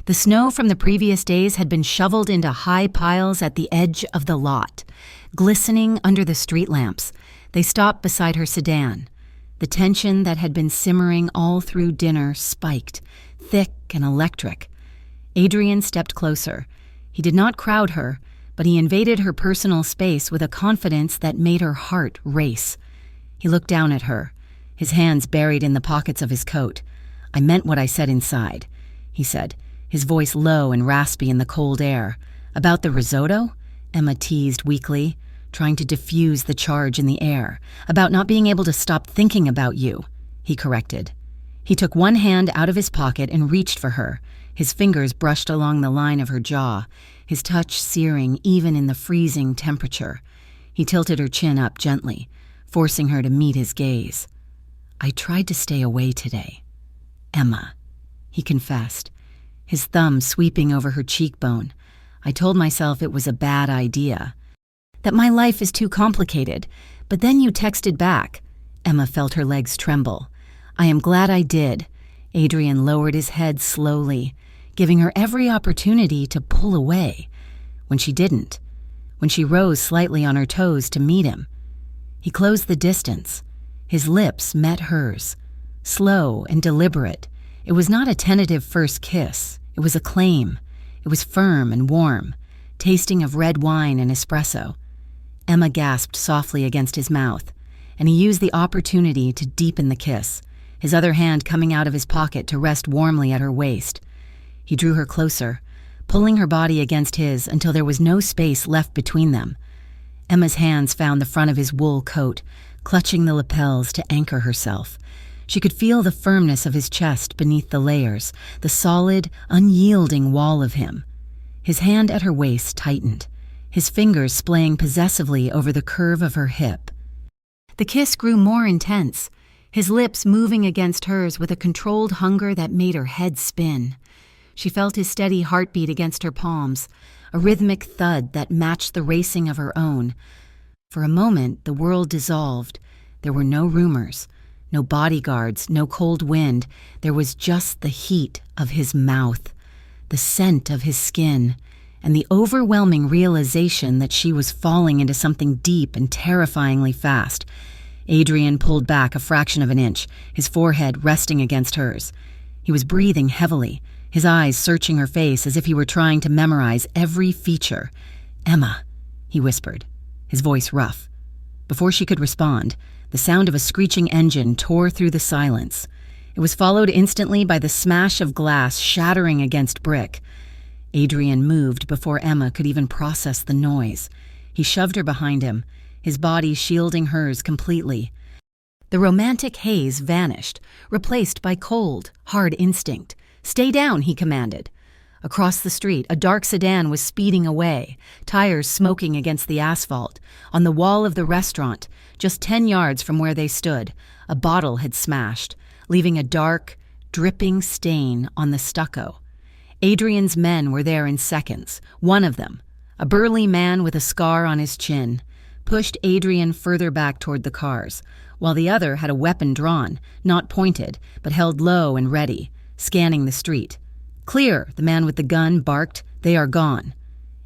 The snow from the previous days had been shoveled into high piles at the edge of the lot, glistening under the street lamps. They stopped beside her sedan. The tension that had been simmering all through dinner spiked, thick and electric. Adrian stepped closer. He did not crowd her, but he invaded her personal space with a confidence that made her heart race. He looked down at her, his hands buried in the pockets of his coat. "I meant what I said inside," he said, his voice low and raspy in the cold air. "About the risotto?" Emma teased weakly, trying to diffuse the charge in the air. "About not being able to stop thinking about you," he corrected. He took one hand out of his pocket and reached for her. His fingers brushed along the line of her jaw, his touch searing even in the freezing temperature. He tilted her chin up gently, forcing her to meet his gaze. "I tried to stay away today, Emma," he confessed, his thumb sweeping over her cheekbone. "I told myself it was a bad idea, that my life is too complicated, but then you texted back." Emma felt her legs tremble. "I am glad I did." Adrian lowered his head slowly, giving her every opportunity to pull away. When she didn't, when she rose slightly on her toes to meet him, he closed the distance. His lips met hers, slow and deliberate. It was not a tentative first kiss. It was a claim. It was firm and warm, tasting of red wine and espresso. Emma gasped softly against his mouth, and he used the opportunity to deepen the kiss, his other hand coming out of his pocket to rest warmly at her waist. He drew her closer, pulling her body against his until there was no space left between them. Emma's hands found the front of his wool coat, clutching the lapels to anchor herself. She could feel the firmness of his chest beneath the layers, the solid, unyielding wall of him. His hand at her waist tightened, his fingers splaying possessively over the curve of her hip. The kiss grew more intense, his lips moving against hers with a controlled hunger that made her head spin. She felt his steady heartbeat against her palms, a rhythmic thud that matched the racing of her own. For a moment, the world dissolved. There were no rumors, no bodyguards, no cold wind. There was just the heat of his mouth, the scent of his skin, and the overwhelming realization that she was falling into something deep and terrifyingly fast. Adrian pulled back a fraction of an inch, his forehead resting against hers. He was breathing heavily, his eyes searching her face as if he were trying to memorize every feature. "Emma," he whispered, his voice rough. Before she could respond, the sound of a screeching engine tore through the silence. It was followed instantly by the smash of glass shattering against brick. Adrian moved before Emma could even process the noise. He shoved her behind him, his body shielding hers completely. The romantic haze vanished, replaced by cold, hard instinct. "Stay down," he commanded. Across the street, a dark sedan was speeding away, tires smoking against the asphalt. On the wall of the restaurant, just 10 yards from where they stood, a bottle had smashed, leaving a dark, dripping stain on the stucco. Adrian's men were there in seconds. One of them, a burly man with a scar on his chin, pushed Adrian further back toward the cars, while the other had a weapon drawn, not pointed, but held low and ready, scanning the street. "Clear," the man with the gun barked. "They are gone."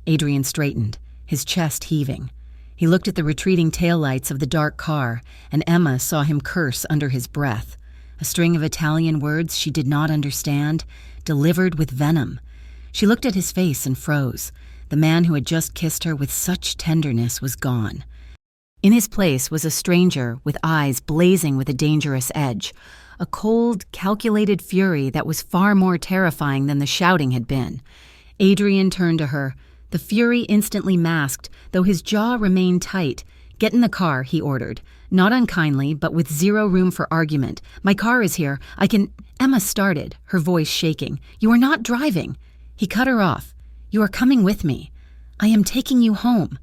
Adrian straightened, his chest heaving. He looked at the retreating taillights of the dark car, and Emma saw him curse under his breath. A string of Italian words she did not understand, delivered with venom. She looked at his face and froze. The man who had just kissed her with such tenderness was gone. In his place was a stranger with eyes blazing with a dangerous edge, a cold, calculated fury that was far more terrifying than the shouting had been. Adrian turned to her, the fury instantly masked, though his jaw remained tight. "Get in the car," he ordered, not unkindly, but with zero room for argument. "My car is here. I can—" Emma started, her voice shaking. "You are not driving." He cut her off. "You are coming with me. I am taking you home."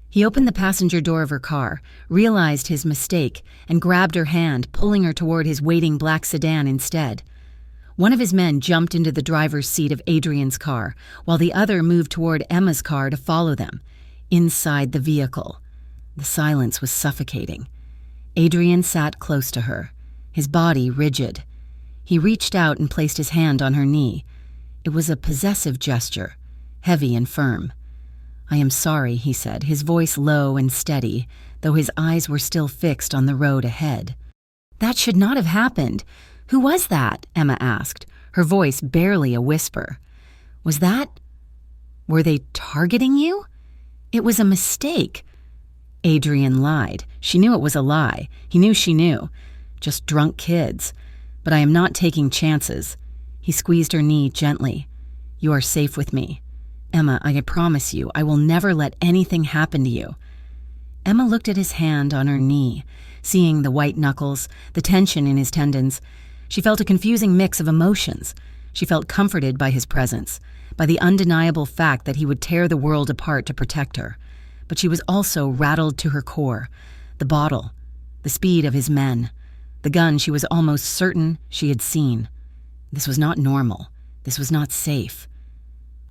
He opened the passenger door of her car, realized his mistake, and grabbed her hand, pulling her toward his waiting black sedan instead. One of his men jumped into the driver's seat of Adrian's car, while the other moved toward Emma's car to follow them. Inside the vehicle, the silence was suffocating. Adrian sat close to her, his body rigid. He reached out and placed his hand on her knee. It was a possessive gesture, heavy and firm. "I am sorry," he said, his voice low and steady, though his eyes were still fixed on the road ahead. "That should not have happened. Who was that?" Emma asked, her voice barely a whisper. Were they targeting you?" "It was a mistake." Adrian lied. She knew it was a lie. He knew she knew. Just drunk kids. "But I am not taking chances." He squeezed her knee gently. "You are safe with me. Emma, I promise you, I will never let anything happen to you." Emma looked at his hand on her knee, seeing the white knuckles, the tension in his tendons. She felt a confusing mix of emotions. She felt comforted by his presence, by the undeniable fact that he would tear the world apart to protect her. But she was also rattled to her core. The bottle, the speed of his men, the gun she was almost certain she had seen. This was not normal. This was not safe.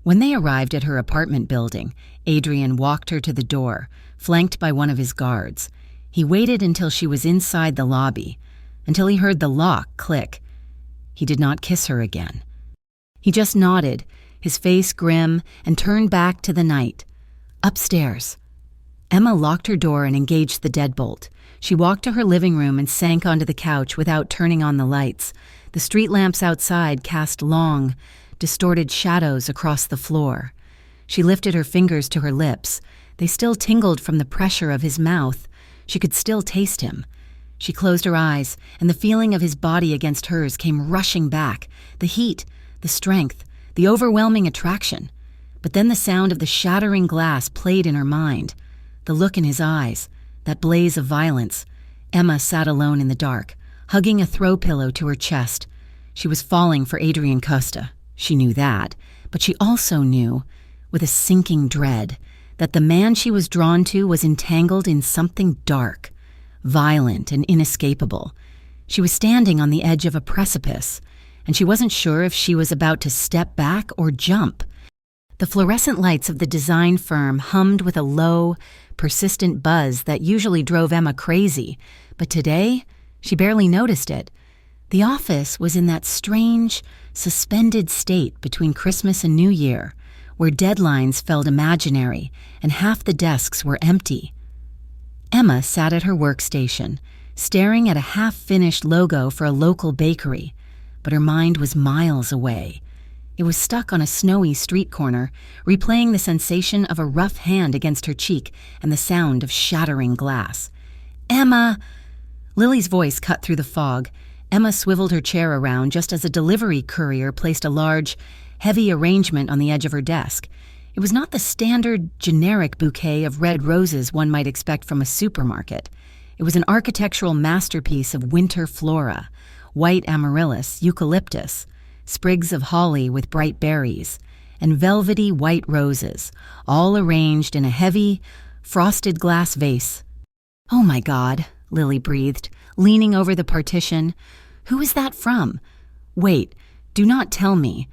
When they arrived at her apartment building, Adrian walked her to the door, flanked by one of his guards. He waited until she was inside the lobby, until he heard the lock click. He did not kiss her again. He just nodded, his face grim, and turned back to the night. Upstairs. Emma locked her door and engaged the deadbolt. She walked to her living room and sank onto the couch without turning on the lights. The street lamps outside cast long, distorted shadows across the floor. She lifted her fingers to her lips. They still tingled from the pressure of his mouth. She could still taste him. She closed her eyes, and the feeling of his body against hers came rushing back. The heat, the strength, the overwhelming attraction. But then the sound of the shattering glass played in her mind. The look in his eyes, that blaze of violence. Emma sat alone in the dark, hugging a throw pillow to her chest. She was falling for Adrian Costa. She knew that, but she also knew, with a sinking dread, that the man she was drawn to was entangled in something dark, violent and inescapable. She was standing on the edge of a precipice, and she wasn't sure if she was about to step back or jump. The fluorescent lights of the design firm hummed with a low, persistent buzz that usually drove Emma crazy, but today she barely noticed it. The office was in that strange, suspended state between Christmas and New Year, where deadlines felt imaginary and half the desks were empty. Emma sat at her workstation, staring at a half-finished logo for a local bakery, but her mind was miles away. It was stuck on a snowy street corner, replaying the sensation of a rough hand against her cheek and the sound of shattering glass. "Emma!" Lily's voice cut through the fog. Emma swiveled her chair around just as a delivery courier placed a large, heavy arrangement on the edge of her desk. It was not the standard, generic bouquet of red roses one might expect from a supermarket. It was an architectural masterpiece of winter flora, white amaryllis, eucalyptus, sprigs of holly with bright berries, and velvety white roses, all arranged in a heavy, frosted glass vase. "Oh my God," Lily breathed, leaning over the partition. "Who is that from? Wait, do not tell me.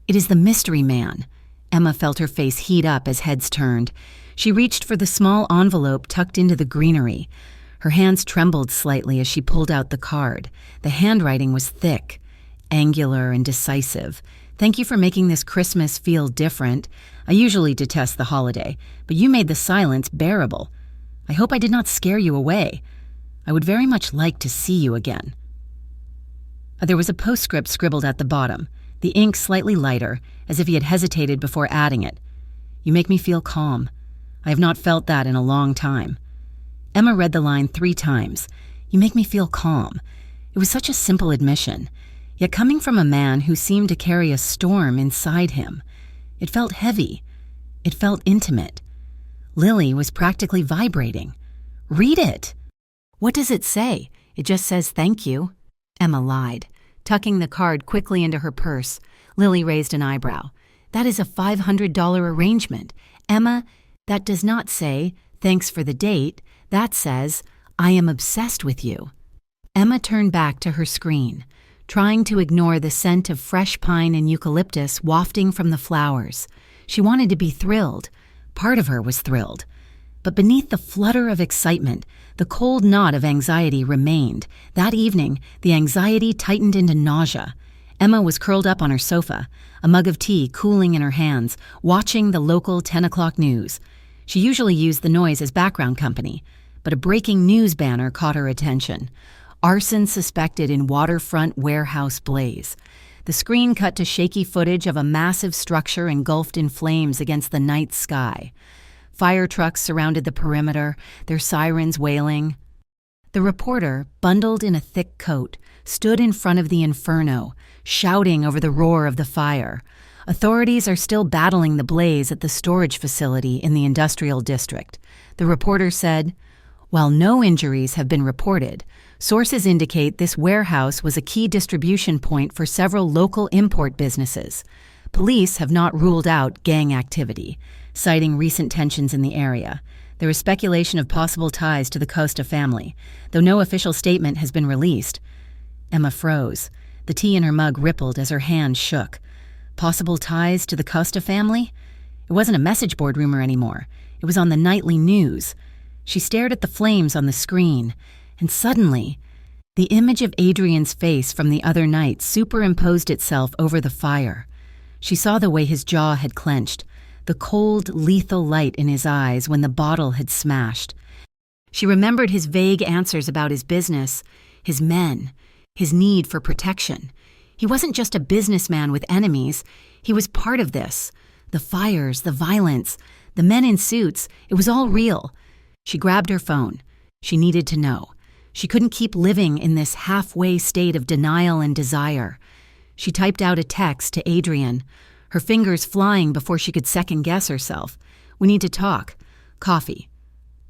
It is the mystery man." Emma felt her face heat up as heads turned. She reached for the small envelope tucked into the greenery. Her hands trembled slightly as she pulled out the card. The handwriting was thick, angular, and decisive. "Thank you for making this Christmas feel different. I usually detest the holiday, but you made the silence bearable. I hope I did not scare you away. I would very much like to see you again." There was a postscript scribbled at the bottom, the ink slightly lighter, as if he had hesitated before adding it. "You make me feel calm. I have not felt that in a long time." Emma read the line 3 times. "You make me feel calm." It was such a simple admission, yet coming from a man who seemed to carry a storm inside him. It felt heavy. It felt intimate. Lily was practically vibrating. "Read it." "What does it say? It just says thank you." Emma lied, tucking the card quickly into her purse. Lily raised an eyebrow. "That is a $500 arrangement. Emma, that does not say, thanks for the date. That says, I am obsessed with you." Emma turned back to her screen, trying to ignore the scent of fresh pine and eucalyptus wafting from the flowers. She wanted to be thrilled. Part of her was thrilled. But beneath the flutter of excitement, the cold knot of anxiety remained. That evening, the anxiety tightened into nausea. Emma was curled up on her sofa, a mug of tea cooling in her hands, watching the local 10 o'clock news. She usually used the noise as background company, but a breaking news banner caught her attention. "Arson suspected in waterfront warehouse blaze." The screen cut to shaky footage of a massive structure engulfed in flames against the night sky. Fire trucks surrounded the perimeter, their sirens wailing. The reporter, bundled in a thick coat, stood in front of the inferno, shouting over the roar of the fire. Authorities are still battling the blaze at the storage facility in the industrial district. The reporter said, "While no injuries have been reported, sources indicate this warehouse was a key distribution point for several local import businesses. Police have not ruled out gang activity, citing recent tensions in the area. There is speculation of possible ties to the Costa family, though no official statement has been released." Emma froze. The tea in her mug rippled as her hand shook. Possible ties to the Costa family? It wasn't a message board rumor anymore. It was on the nightly news. She stared at the flames on the screen, and suddenly, the image of Adrian's face from the other night superimposed itself over the fire. She saw the way his jaw had clenched, the cold, lethal light in his eyes when the bottle had smashed. She remembered his vague answers about his business, his men, his need for protection. He wasn't just a businessman with enemies. He was part of this. The fires, the violence, the men in suits, it was all real. She grabbed her phone. She needed to know. She couldn't keep living in this halfway state of denial and desire. She typed out a text to Adrian, her fingers flying before she could second-guess herself. "We need to talk. Coffee.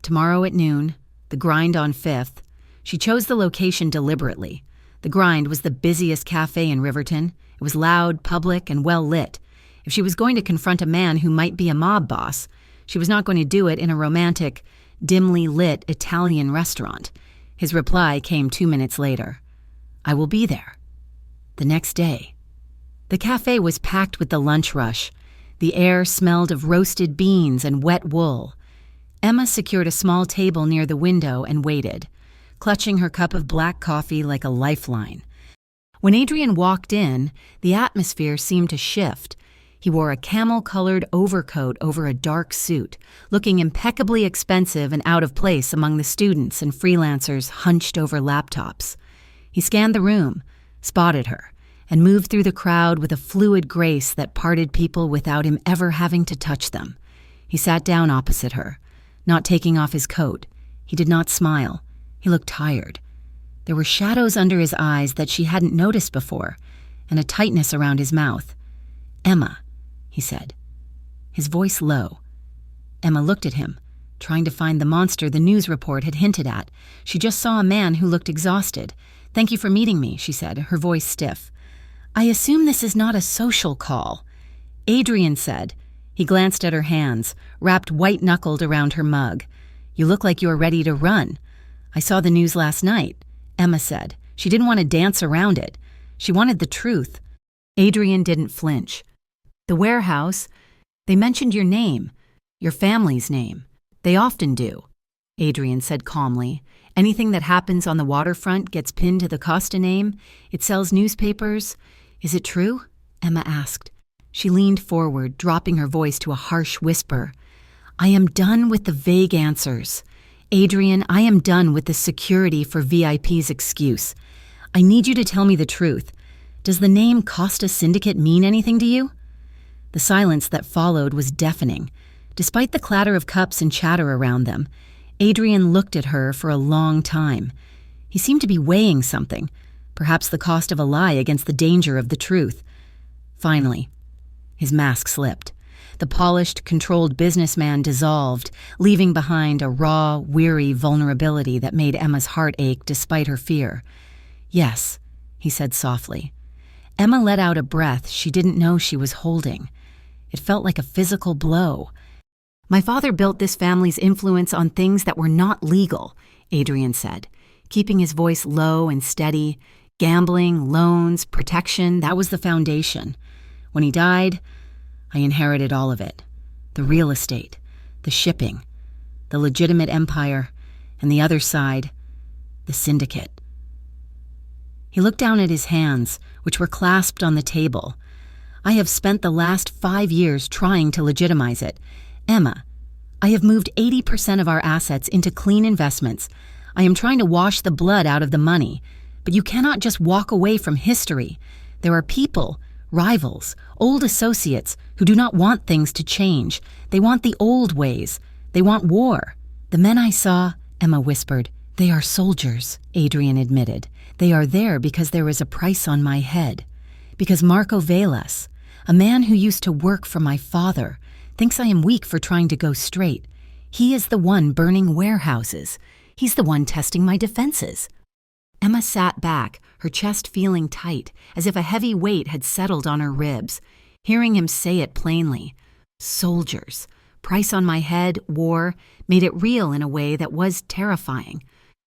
Tomorrow at noon. The Grind on 5th. She chose the location deliberately. The Grind was the busiest cafe in Riverton. It was loud, public, and well-lit. If she was going to confront a man who might be a mob boss, she was not going to do it in a romantic, dimly lit Italian restaurant. His reply came 2 minutes later. "I will be there." The next day. The cafe was packed with the lunch rush. The air smelled of roasted beans and wet wool. Emma secured a small table near the window and waited, clutching her cup of black coffee like a lifeline. When Adrian walked in, the atmosphere seemed to shift. He wore a camel-colored overcoat over a dark suit, looking impeccably expensive and out of place among the students and freelancers hunched over laptops. He scanned the room, spotted her, and moved through the crowd with a fluid grace that parted people without him ever having to touch them. He sat down opposite her, not taking off his coat. He did not smile. He looked tired. There were shadows under his eyes that she hadn't noticed before, and a tightness around his mouth. "Emma," he said, his voice low. Emma looked at him, trying to find the monster the news report had hinted at. She just saw a man who looked exhausted. "Thank you for meeting me," she said, her voice stiff. "I assume this is not a social call," Adrian said. He glanced at her hands, wrapped white-knuckled around her mug. "You look like you're ready to run." "I saw the news last night," Emma said. She didn't want to dance around it. She wanted the truth. Adrian didn't flinch. "The warehouse, they mentioned your name, your family's name. They often do," Adrian said calmly. "Anything that happens on the waterfront gets pinned to the Costa name. It sells newspapers. Is it true?" Emma asked. She leaned forward, dropping her voice to a harsh whisper. "I am done with the vague answers. Adrian, I am done with the security for VIP's excuse. I need you to tell me the truth. Does the name Costa Syndicate mean anything to you?" The silence that followed was deafening. Despite the clatter of cups and chatter around them, Adrian looked at her for a long time. He seemed to be weighing something, perhaps the cost of a lie against the danger of the truth. Finally, his mask slipped. The polished, controlled businessman dissolved, leaving behind a raw, weary vulnerability that made Emma's heart ache despite her fear. "Yes," he said softly. Emma let out a breath she didn't know she was holding. It felt like a physical blow. "My father built this family's influence on things that were not legal," Adrian said, keeping his voice low and steady. "Gambling, loans, protection, that was the foundation. When he died, I inherited all of it. The real estate, the shipping, the legitimate empire, and the other side, the syndicate." He looked down at his hands, which were clasped on the table. "I have spent the last 5 years trying to legitimize it. Emma, I have moved 80% of our assets into clean investments. I am trying to wash the blood out of the money. But you cannot just walk away from history. There are people, rivals, old associates who do not want things to change. They want the old ways. They want war." "The men I saw," Emma whispered, "they are soldiers," Adrian admitted. "They are there because there is a price on my head. Because Marco Velas, a man who used to work for my father, thinks I am weak for trying to go straight. He is the one burning warehouses. He's the one testing my defenses." Emma sat back, her chest feeling tight, as if a heavy weight had settled on her ribs. Hearing him say it plainly, soldiers, price on my head, war, made it real in a way that was terrifying.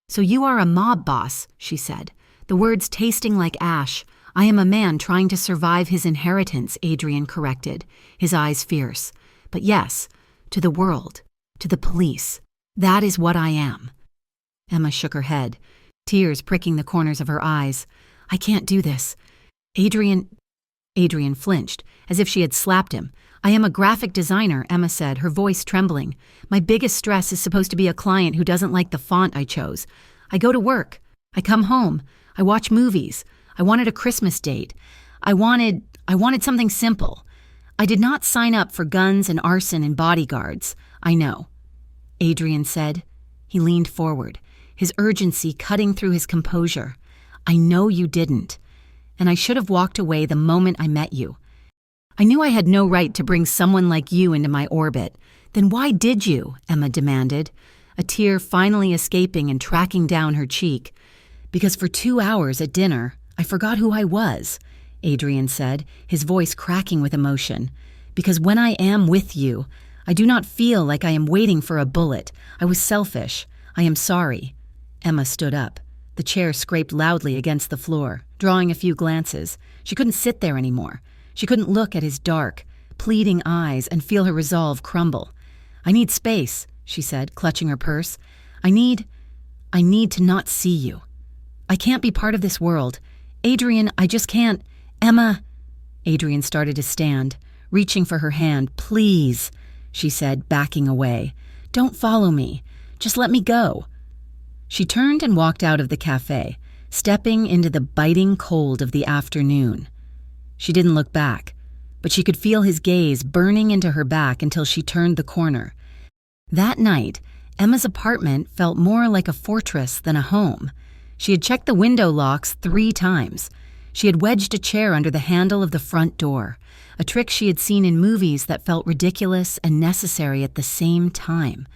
"So you are a mob boss," she said, the words tasting like ash. "I am a man trying to survive his inheritance," Adrian corrected, his eyes fierce. "But yes, to the world, to the police. That is what I am." Emma shook her head, tears pricking the corners of her eyes. "I can't do this." Adrian flinched, as if she had slapped him. "I am a graphic designer," Emma said, her voice trembling. "My biggest stress is supposed to be a client who doesn't like the font I chose. I go to work. I come home. I watch movies. I wanted a Christmas date. I wanted something simple. I did not sign up for guns and arson and bodyguards. I know," Adrian said. He leaned forward, his urgency cutting through his composure. "I know you didn't, and I should have walked away the moment I met you. I knew I had no right to bring someone like you into my orbit. Then why did you?" Emma demanded, a tear finally escaping and tracking down her cheek. "Because for 2 hours at dinner, I forgot who I was," Adrian said, his voice cracking with emotion. "Because when I am with you, I do not feel like I am waiting for a bullet. I was selfish. I am sorry." Emma stood up. The chair scraped loudly against the floor, drawing a few glances. She couldn't sit there anymore. She couldn't look at his dark, pleading eyes and feel her resolve crumble. "I need space," she said, clutching her purse. I need to not see you. I can't be part of this world. Adrian, I just can't." "Emma." Adrian started to stand, reaching for her hand. "Please," she said, backing away. "Don't follow me. Just let me go." She turned and walked out of the cafe, stepping into the biting cold of the afternoon. She didn't look back, but she could feel his gaze burning into her back until she turned the corner. That night, Emma's apartment felt more like a fortress than a home. She had checked the window locks 3 times. She had wedged a chair under the handle of the front door, a trick she had seen in movies that felt ridiculous and necessary at the same time.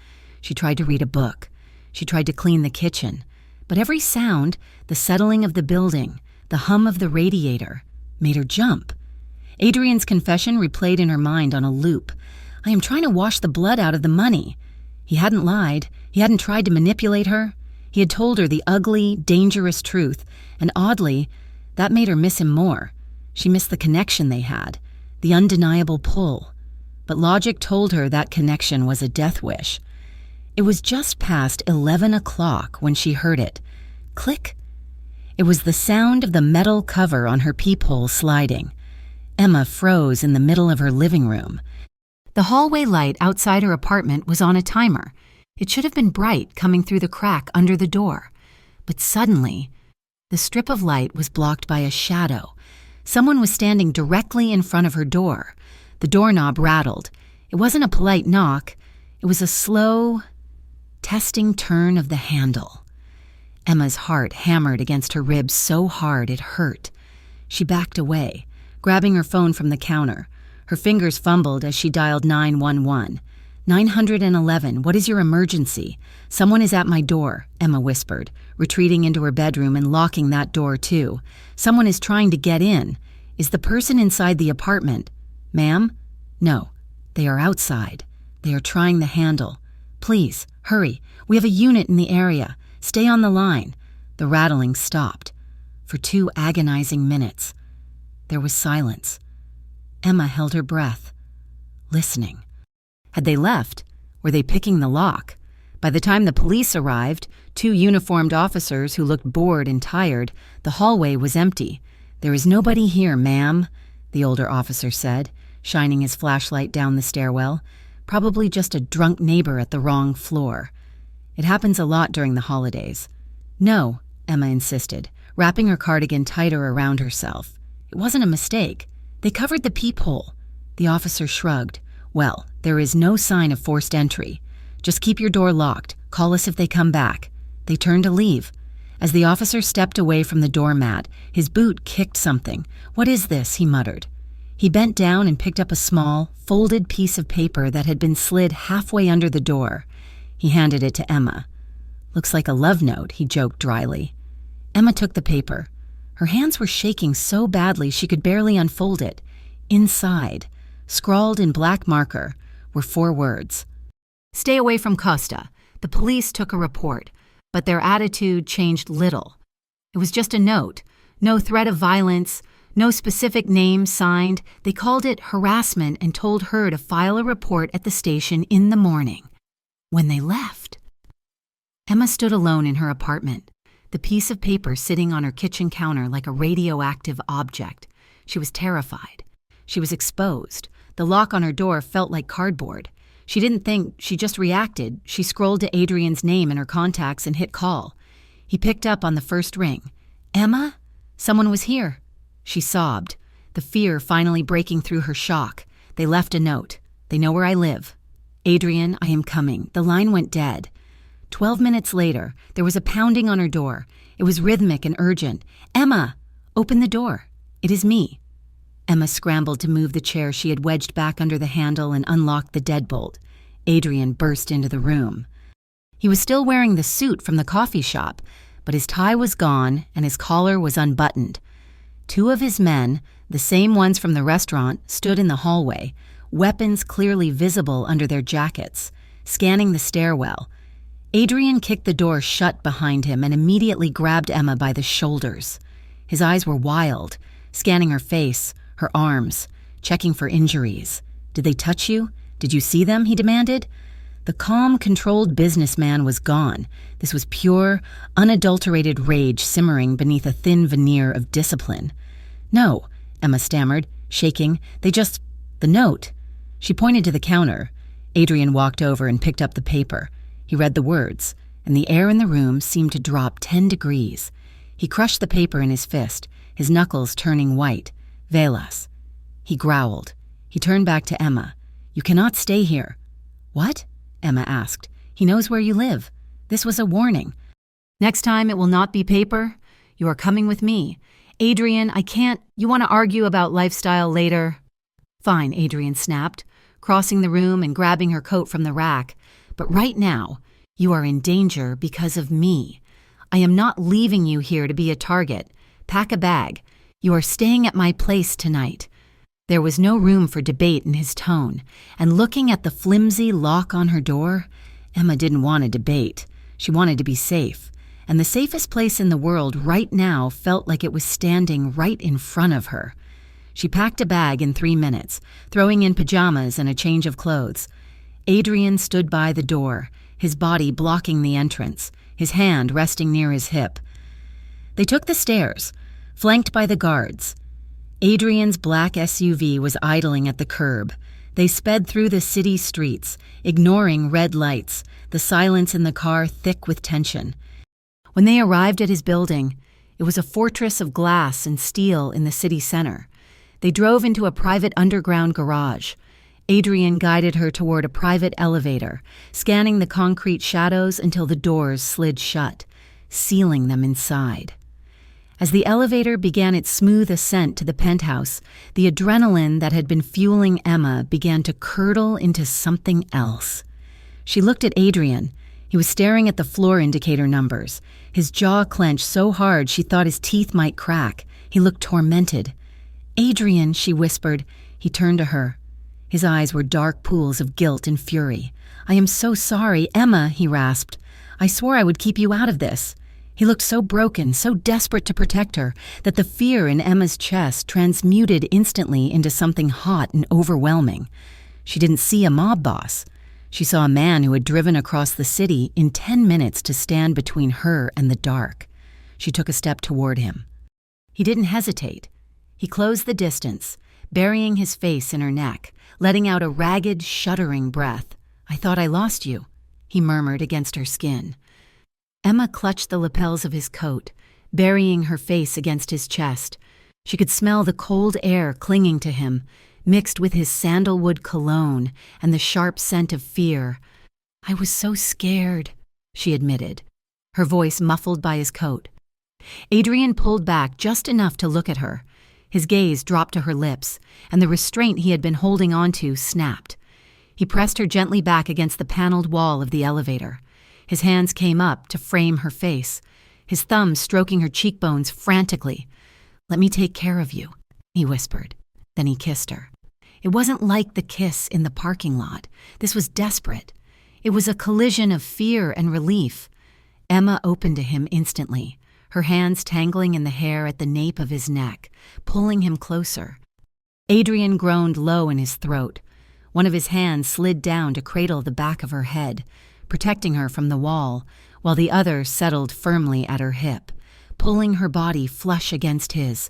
She tried to read a book. She tried to clean the kitchen. But every sound, the settling of the building, the hum of the radiator, made her jump. Adrian's confession replayed in her mind on a loop. I am trying to wash the blood out of the money. He hadn't lied. He hadn't tried to manipulate her. He had told her the ugly, dangerous truth, and oddly, that made her miss him more. She missed the connection they had, the undeniable pull. But logic told her that connection was a death wish. It was just past 11 o'clock when she heard it. Click. It was the sound of the metal cover on her peephole sliding. Emma froze in the middle of her living room. The hallway light outside her apartment was on a timer. It should have been bright coming through the crack under the door. But suddenly, the strip of light was blocked by a shadow. Someone was standing directly in front of her door. The doorknob rattled. It wasn't a polite knock. It was a slow, testing turn of the handle. Emma's heart hammered against her ribs so hard it hurt. She backed away, grabbing her phone from the counter. Her fingers fumbled as she dialed 911. 911, what is your emergency? Someone is at my door, Emma whispered, retreating into her bedroom and locking that door too. Someone is trying to get in. Is the person inside the apartment? Ma'am? No, they are outside. They are trying the handle. Please, hurry. We have a unit in the area. Stay on the line. The rattling stopped. For 2 agonizing minutes, there was silence. Emma held her breath, listening. Had they left? Were they picking the lock? By the time the police arrived, 2 uniformed officers who looked bored and tired, the hallway was empty. There is nobody here, ma'am, the older officer said, shining his flashlight down the stairwell. Probably just a drunk neighbor at the wrong floor. It happens a lot during the holidays. No, Emma insisted, wrapping her cardigan tighter around herself. It wasn't a mistake. They covered the peephole. The officer shrugged. Well, there is no sign of forced entry. Just keep your door locked. Call us if they come back. They turned to leave. As the officer stepped away from the doormat, his boot kicked something. What is this? He muttered. He bent down and picked up a small, folded piece of paper that had been slid halfway under the door. He handed it to Emma. Looks like a love note, he joked dryly. Emma took the paper. Her hands were shaking so badly she could barely unfold it. Inside, scrawled in black marker, were 4 words. Stay away from Costa. The police took a report, but their attitude changed little. It was just a note. No threat of violence, no specific name signed. They called it harassment and told her to file a report at the station in the morning. When they left, Emma stood alone in her apartment, the piece of paper sitting on her kitchen counter like a radioactive object. She was terrified. She was exposed. The lock on her door felt like cardboard. She didn't think, she just reacted. She scrolled to Adrian's name in her contacts and hit call. He picked up on the first ring. Emma? Someone was here. She sobbed, the fear finally breaking through her shock. They left a note. They know where I live. Adrian, I am coming. The line went dead. 12 minutes later, there was a pounding on her door. It was rhythmic and urgent. Emma, open the door. It is me. Emma scrambled to move the chair she had wedged back under the handle and unlocked the deadbolt. Adrian burst into the room. He was still wearing the suit from the coffee shop, but his tie was gone and his collar was unbuttoned. 2 of his men, the same ones from the restaurant, stood in the hallway, weapons clearly visible under their jackets, scanning the stairwell. Adrian kicked the door shut behind him and immediately grabbed Emma by the shoulders. His eyes were wild, scanning her face, her arms, checking for injuries. Did they touch you? Did you see them? He demanded. The calm, controlled businessman was gone. This was pure, unadulterated rage simmering beneath a thin veneer of discipline. No, Emma stammered, shaking. The note. She pointed to the counter. Adrian walked over and picked up the paper. He read the words, and the air in the room seemed to drop 10 degrees. He crushed the paper in his fist, his knuckles turning white. Velas. He growled. He turned back to Emma. You cannot stay here. What? Emma asked. He knows where you live. This was a warning. Next time it will not be paper. You are coming with me. Adrian, I can't. You want to argue about lifestyle later? Fine, Adrian snapped, crossing the room and grabbing her coat from the rack. But right now, you are in danger because of me. I am not leaving you here to be a target. Pack a bag. You are staying at my place tonight. There was no room for debate in his tone, and looking at the flimsy lock on her door, Emma didn't want to debate. She wanted to be safe, and the safest place in the world right now felt like it was standing right in front of her. She packed a bag in 3 minutes, throwing in pajamas and a change of clothes. Adrian stood by the door, his body blocking the entrance, his hand resting near his hip. They took the stairs, flanked by the guards. Adrian's black SUV was idling at the curb. They sped through the city streets, ignoring red lights, the silence in the car thick with tension. When they arrived at his building, it was a fortress of glass and steel in the city center. They drove into a private underground garage. Adrian guided her toward a private elevator, scanning the concrete shadows until the doors slid shut, sealing them inside. As the elevator began its smooth ascent to the penthouse, the adrenaline that had been fueling Emma began to curdle into something else. She looked at Adrian. He was staring at the floor indicator numbers, his jaw clenched so hard she thought his teeth might crack. He looked tormented. "Adrian," she whispered. He turned to her. His eyes were dark pools of guilt and fury. "I am so sorry, Emma," he rasped. "I swore I would keep you out of this." He looked so broken, so desperate to protect her, that the fear in Emma's chest transmuted instantly into something hot and overwhelming. She didn't see a mob boss. She saw a man who had driven across the city in 10 minutes to stand between her and the dark. She took a step toward him. He didn't hesitate. He closed the distance, burying his face in her neck, letting out a ragged, shuddering breath. "I thought I lost you," he murmured against her skin. Emma clutched the lapels of his coat, burying her face against his chest. She could smell the cold air clinging to him, mixed with his sandalwood cologne and the sharp scent of fear. "I was so scared," she admitted, her voice muffled by his coat. Adrian pulled back just enough to look at her. His gaze dropped to her lips, and the restraint he had been holding onto snapped. He pressed her gently back against the paneled wall of the elevator. His hands came up to frame her face, his thumbs stroking her cheekbones frantically. "Let me take care of you," he whispered. Then he kissed her. It wasn't like the kiss in the parking lot. This was desperate. It was a collision of fear and relief. Emma opened to him instantly, her hands tangling in the hair at the nape of his neck, pulling him closer. Adrian groaned low in his throat. One of his hands slid down to cradle the back of her head, protecting her from the wall, while the other settled firmly at her hip, pulling her body flush against his.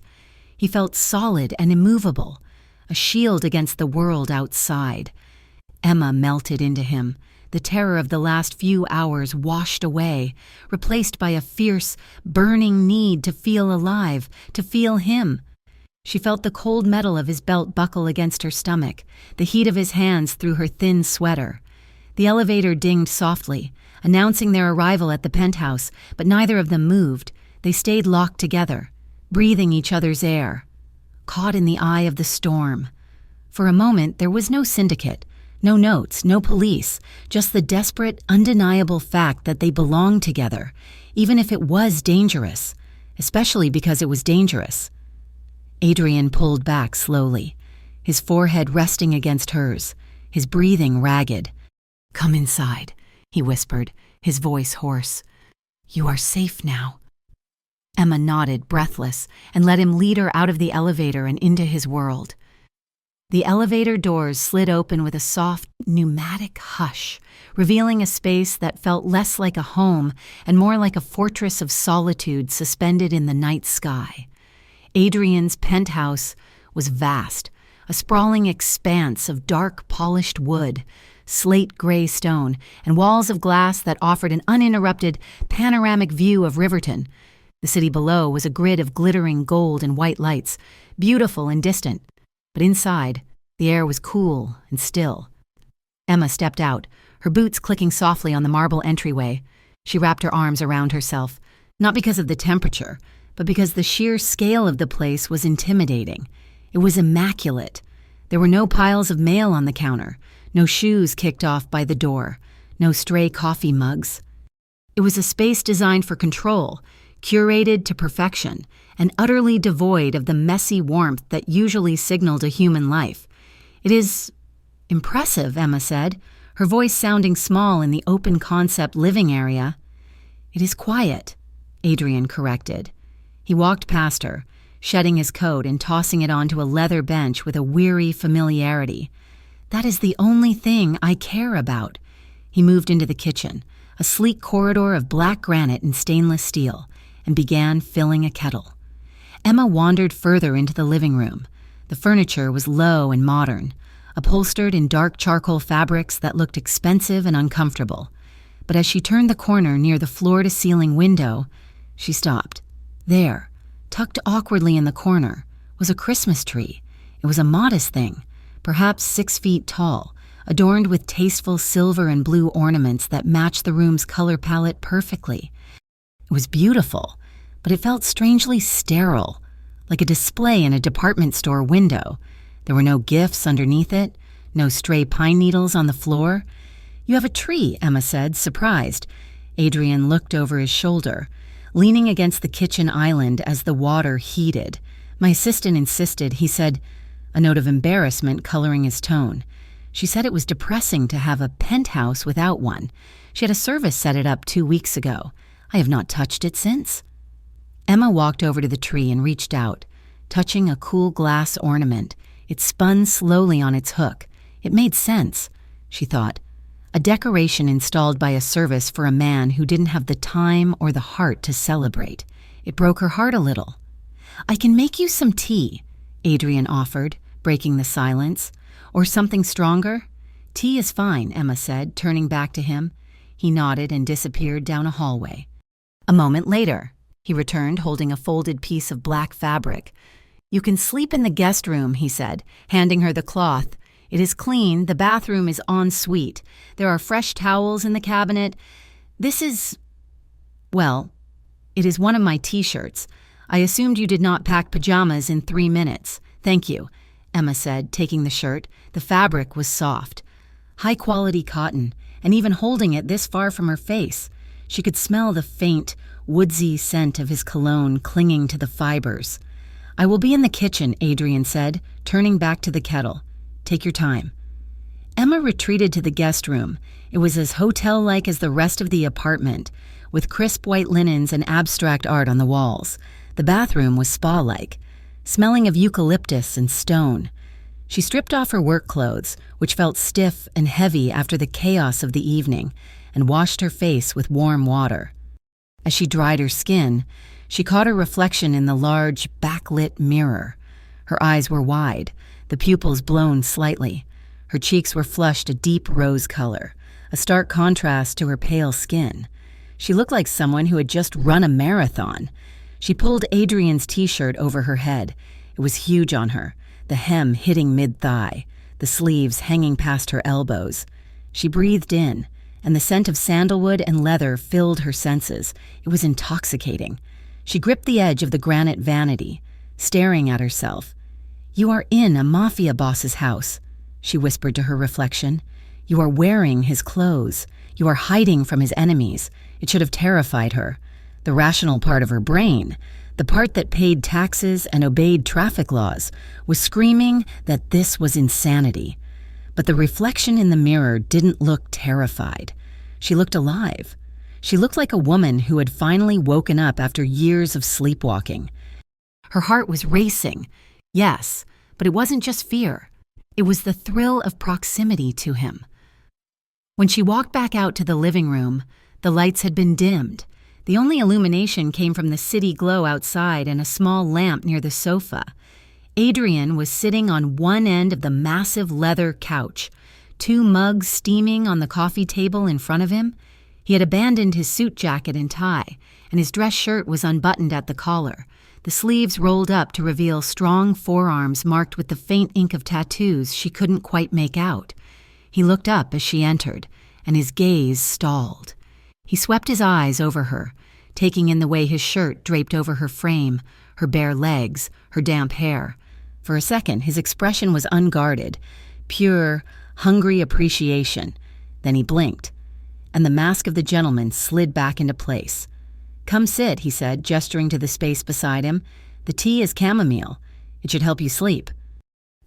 He felt solid and immovable, a shield against the world outside. Emma melted into him, the terror of the last few hours washed away, replaced by a fierce, burning need to feel alive, to feel him. She felt the cold metal of his belt buckle against her stomach, the heat of his hands through her thin sweater. The elevator dinged softly, announcing their arrival at the penthouse, but neither of them moved. They stayed locked together, breathing each other's air, caught in the eye of the storm. For a moment, there was no syndicate, no notes, no police, just the desperate, undeniable fact that they belonged together, even if it was dangerous, especially because it was dangerous. Adrian pulled back slowly, his forehead resting against hers, his breathing ragged. "Come inside," he whispered, his voice hoarse. "You are safe now." Emma nodded, breathless, and let him lead her out of the elevator and into his world. The elevator doors slid open with a soft, pneumatic hush, revealing a space that felt less like a home and more like a fortress of solitude suspended in the night sky. Adrian's penthouse was vast, a sprawling expanse of dark, polished wood, slate-gray stone, and walls of glass that offered an uninterrupted, panoramic view of Riverton. The city below was a grid of glittering gold and white lights, beautiful and distant. But inside, the air was cool and still. Emma stepped out, her boots clicking softly on the marble entryway. She wrapped her arms around herself, not because of the temperature, but because the sheer scale of the place was intimidating. It was immaculate. There were no piles of mail on the counter, no shoes kicked off by the door, no stray coffee mugs. It was a space designed for control, curated to perfection, and utterly devoid of the messy warmth that usually signaled a human life. "It is impressive," Emma said, her voice sounding small in the open-concept living area. "It is quiet," Adrian corrected. He walked past her, shedding his coat and tossing it onto a leather bench with a weary familiarity. "That is the only thing I care about." He moved into the kitchen, a sleek corridor of black granite and stainless steel, and began filling a kettle. Emma wandered further into the living room. The furniture was low and modern, upholstered in dark charcoal fabrics that looked expensive and uncomfortable. But as she turned the corner near the floor-to-ceiling window, she stopped. There, tucked awkwardly in the corner, was a Christmas tree. It was a modest thing, perhaps 6 feet tall, adorned with tasteful silver and blue ornaments that matched the room's color palette perfectly. It was beautiful, but it felt strangely sterile, like a display in a department store window. There were no gifts underneath it, no stray pine needles on the floor. "You have a tree," Emma said, surprised. Adrian looked over his shoulder, leaning against the kitchen island as the water heated. "My assistant insisted," he said, a note of embarrassment coloring his tone. She said it was depressing to have a penthouse without one. She had a service set it up 2 weeks ago. I have not touched it since. Emma walked over to the tree and reached out, touching a cool glass ornament. It spun slowly on its hook. It made sense, she thought. A decoration installed by a service for a man who didn't have the time or the heart to celebrate. It broke her heart a little. "I can make you some tea," Adrian offered, breaking the silence. "Or something stronger?" "Tea is fine," Emma said, turning back to him. He nodded and disappeared down a hallway. A moment later, he returned holding a folded piece of black fabric. "You can sleep in the guest room," he said, handing her the cloth. "It is clean, the bathroom is en suite. There are fresh towels in the cabinet. This is, well, it is one of my t-shirts. I assumed you did not pack pajamas in 3 minutes. Thank you," Emma said, taking the shirt. The fabric was soft, high-quality cotton, and even holding it this far from her face, she could smell the faint, woodsy scent of his cologne clinging to the fibers. "I will be in the kitchen," Adrian said, turning back to the kettle. "Take your time." Emma retreated to the guest room. It was as hotel-like as the rest of the apartment, with crisp white linens and abstract art on the walls. The bathroom was spa-like, smelling of eucalyptus and stone. She stripped off her work clothes, which felt stiff and heavy after the chaos of the evening, and washed her face with warm water. As she dried her skin, she caught her reflection in the large, backlit mirror. Her eyes were wide, the pupils blown slightly. Her cheeks were flushed a deep rose color, a stark contrast to her pale skin. She looked like someone who had just run a marathon. She pulled Adrian's t-shirt over her head. It was huge on her, the hem hitting mid-thigh, the sleeves hanging past her elbows. She breathed in, and the scent of sandalwood and leather filled her senses. It was intoxicating. She gripped the edge of the granite vanity, staring at herself. "You are in a mafia boss's house," she whispered to her reflection. "You are wearing his clothes. You are hiding from his enemies." It should have terrified her. The rational part of her brain, the part that paid taxes and obeyed traffic laws, was screaming that this was insanity. But the reflection in the mirror didn't look terrified. She looked alive. She looked like a woman who had finally woken up after years of sleepwalking. Her heart was racing, yes, but it wasn't just fear. It was the thrill of proximity to him. When she walked back out to the living room, the lights had been dimmed. The only illumination came from the city glow outside and a small lamp near the sofa. Adrian was sitting on one end of the massive leather couch, 2 mugs steaming on the coffee table in front of him. He had abandoned his suit jacket and tie, and his dress shirt was unbuttoned at the collar, the sleeves rolled up to reveal strong forearms marked with the faint ink of tattoos she couldn't quite make out. He looked up as she entered, and his gaze stalled. He swept his eyes over her, taking in the way his shirt draped over her frame, her bare legs, her damp hair. For a second, his expression was unguarded, pure, hungry appreciation. Then he blinked, and the mask of the gentleman slid back into place. "Come sit," he said, gesturing to the space beside him. "The tea is chamomile. It should help you sleep."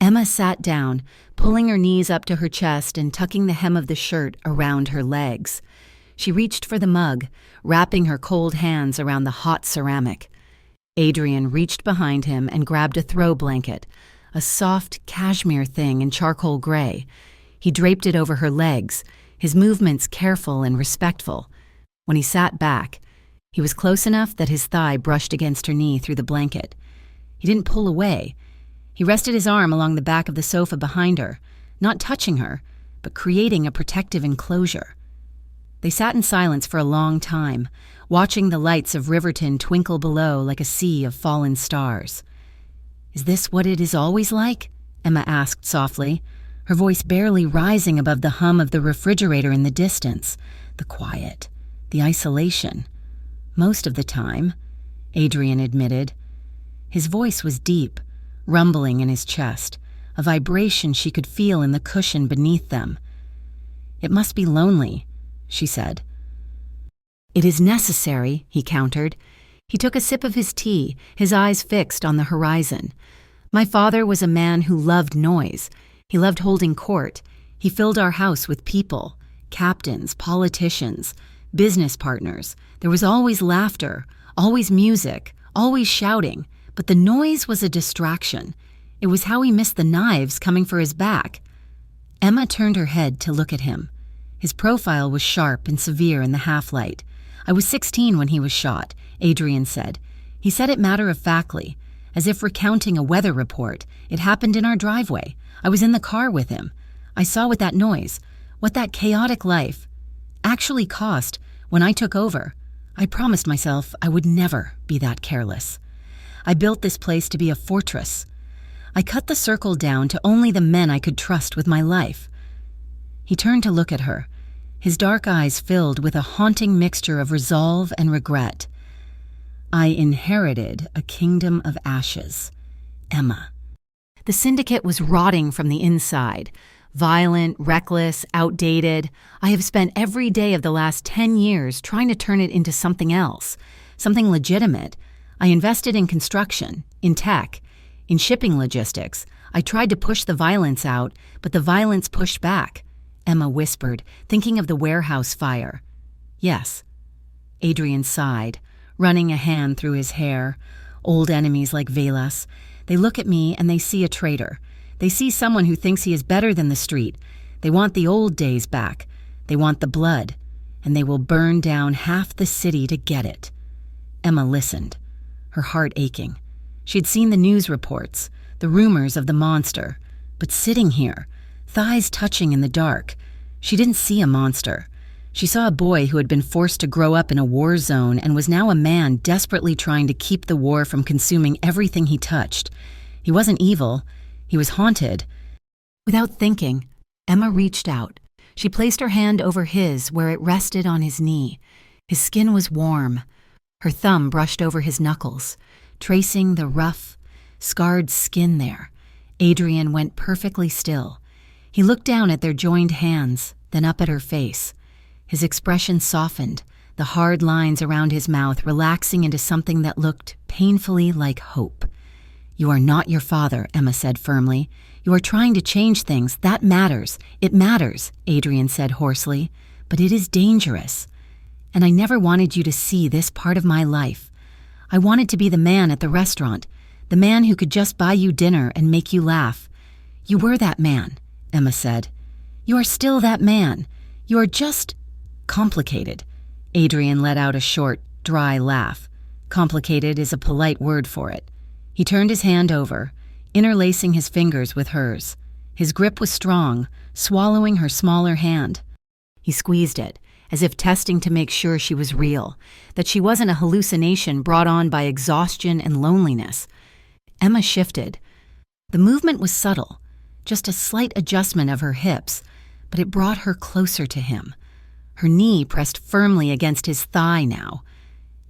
Emma sat down, pulling her knees up to her chest and tucking the hem of the shirt around her legs. She reached for the mug, wrapping her cold hands around the hot ceramic. Adrian reached behind him and grabbed a throw blanket, a soft cashmere thing in charcoal gray. He draped it over her legs, his movements careful and respectful. When he sat back, he was close enough that his thigh brushed against her knee through the blanket. He didn't pull away. He rested his arm along the back of the sofa behind her, not touching her, but creating a protective enclosure. They sat in silence for a long time, watching the lights of Riverton twinkle below like a sea of fallen stars. "Is this what it is always like?" Emma asked softly, her voice barely rising above the hum of the refrigerator in the distance, the quiet, the isolation. "Most of the time," Adrian admitted. His voice was deep, rumbling in his chest, a vibration she could feel in the cushion beneath them. "It must be lonely," she said. "It is necessary," he countered. He took a sip of his tea, his eyes fixed on the horizon. "My father was a man who loved noise. He loved holding court. He filled our house with people, captains, politicians, business partners. There was always laughter, always music, always shouting, but the noise was a distraction. It was how he missed the knives coming for his back." Emma turned her head to look at him. His profile was sharp and severe in the half-light. "I was 16 when he was shot," Adrian said. He said it matter-of-factly, as if recounting a weather report. "It happened in our driveway. I was in the car with him. I saw what that noise, what that chaotic life actually cost when I took over. I promised myself I would never be that careless. I built this place to be a fortress. I cut the circle down to only the men I could trust with my life." He turned to look at her, his dark eyes filled with a haunting mixture of resolve and regret. "I inherited a kingdom of ashes, Emma." The syndicate was rotting from the inside. Violent, reckless, outdated. I have spent every day of the last 10 years trying to turn it into something else, something legitimate. I invested in construction, in tech, in shipping logistics. I tried to push the violence out, but the violence pushed back, Emma whispered, thinking of the warehouse fire. "Yes." Adrian sighed, running a hand through his hair. "Old enemies like Velas. They look at me and they see a traitor. They see someone who thinks he is better than the street. They want the old days back. They want the blood. And they will burn down half the city to get it." Emma listened, her heart aching. She'd seen the news reports, the rumors of the monster. But sitting here, thighs touching in the dark, she didn't see a monster. She saw a boy who had been forced to grow up in a war zone and was now a man desperately trying to keep the war from consuming everything he touched. He wasn't evil. He was haunted. Without thinking, Emma reached out. She placed her hand over his where it rested on his knee. His skin was warm. Her thumb brushed over his knuckles, tracing the rough, scarred skin there. Adrian went perfectly still. He looked down at their joined hands, then up at her face. His expression softened, the hard lines around his mouth relaxing into something that looked painfully like hope. "You are not your father," Emma said firmly. "You are trying to change things. That matters. It matters," Adrian said hoarsely. "But it is dangerous. And I never wanted you to see this part of my life. I wanted to be the man at the restaurant, the man who could just buy you dinner and make you laugh. You were that man," Emma said. "You are still that man. You are just complicated." Adrian let out a short, dry laugh. Complicated is a polite word for it. He turned his hand over, interlacing his fingers with hers. His grip was strong, swallowing her smaller hand. He squeezed it, as if testing to make sure she was real, that she wasn't a hallucination brought on by exhaustion and loneliness. Emma shifted. The movement was subtle, just a slight adjustment of her hips, but it brought her closer to him. Her knee pressed firmly against his thigh now.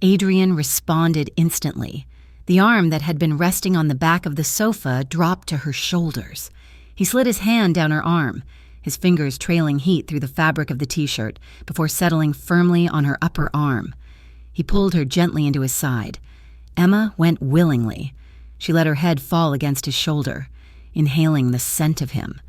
Adrian responded instantly. The arm that had been resting on the back of the sofa dropped to her shoulders. He slid his hand down her arm, his fingers trailing heat through the fabric of the t-shirt before settling firmly on her upper arm. He pulled her gently into his side. Emma went willingly. She let her head fall against his shoulder, inhaling the scent of him.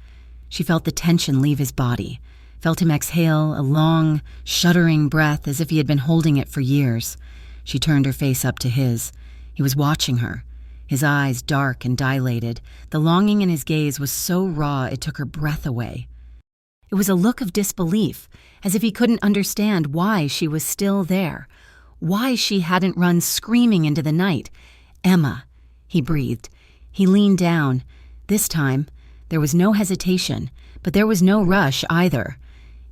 She felt the tension leave his body, felt him exhale a long, shuddering breath as if he had been holding it for years. She turned her face up to his. He was watching her, his eyes dark and dilated. The longing in his gaze was so raw it took her breath away. It was a look of disbelief, as if he couldn't understand why she was still there, why she hadn't run screaming into the night. "Emma," he breathed. He leaned down. This time, there was no hesitation, but there was no rush either.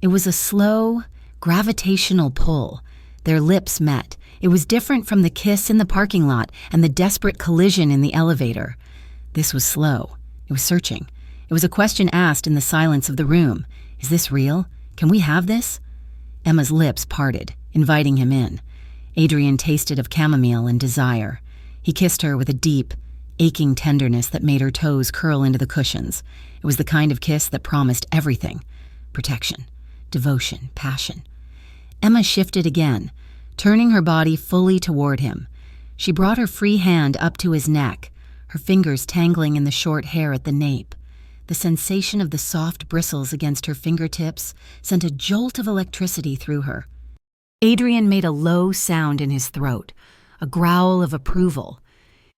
It was a slow, gravitational pull. Their lips met. It was different from the kiss in the parking lot and the desperate collision in the elevator. This was slow. It was searching. It was a question asked in the silence of the room. Is this real? Can we have this? Emma's lips parted, inviting him in. Adrian tasted of chamomile and desire. He kissed her with a deep, aching tenderness that made her toes curl into the cushions. It was the kind of kiss that promised everything: protection, devotion, passion. Emma shifted again, turning her body fully toward him. She brought her free hand up to his neck, her fingers tangling in the short hair at the nape. The sensation of the soft bristles against her fingertips sent a jolt of electricity through her. Adrian made a low sound in his throat, a growl of approval.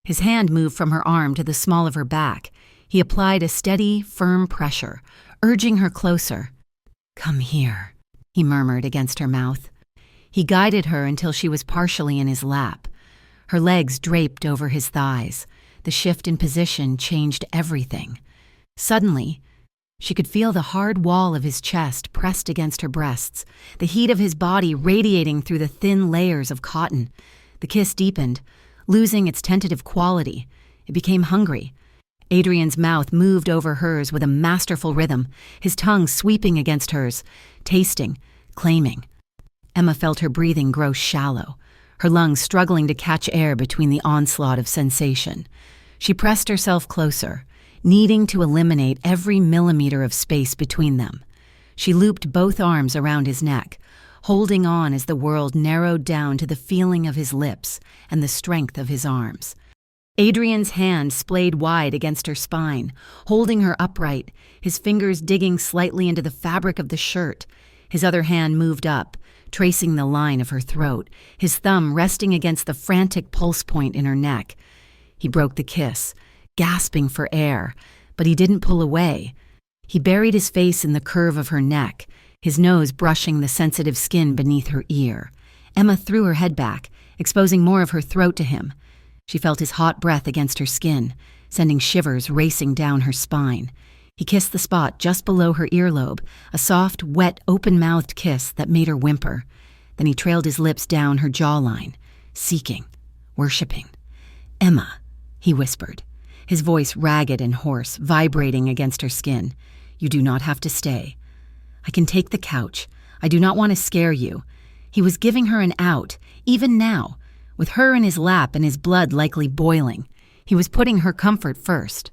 His hand moved from her arm to the small of her back. He applied a steady, firm pressure, urging her closer. "Come here," he murmured against her mouth. He guided her until she was partially in his lap. Her legs draped over his thighs. The shift in position changed everything. Suddenly, she could feel the hard wall of his chest pressed against her breasts, the heat of his body radiating through the thin layers of cotton. The kiss deepened, losing its tentative quality. It became hungry. Adrian's mouth moved over hers with a masterful rhythm, his tongue sweeping against hers, tasting, claiming. Emma felt her breathing grow shallow, her lungs struggling to catch air between the onslaught of sensation. She pressed herself closer, needing to eliminate every millimeter of space between them. She looped both arms around his neck, holding on as the world narrowed down to the feeling of his lips and the strength of his arms. Adrian's hand splayed wide against her spine, holding her upright, his fingers digging slightly into the fabric of the shirt. His other hand moved up, tracing the line of her throat, his thumb resting against the frantic pulse point in her neck. He broke the kiss, gasping for air, but he didn't pull away. He buried his face in the curve of her neck, his nose brushing the sensitive skin beneath her ear. Emma threw her head back, exposing more of her throat to him. She felt his hot breath against her skin, sending shivers racing down her spine. He kissed the spot just below her earlobe, a soft, wet, open-mouthed kiss that made her whimper. Then he trailed his lips down her jawline, seeking, worshipping. "Emma," he whispered, his voice ragged and hoarse, vibrating against her skin. "You do not have to stay. I can take the couch. I do not want to scare you." He was giving her an out, even now, with her in his lap and his blood likely boiling. He was putting her comfort first.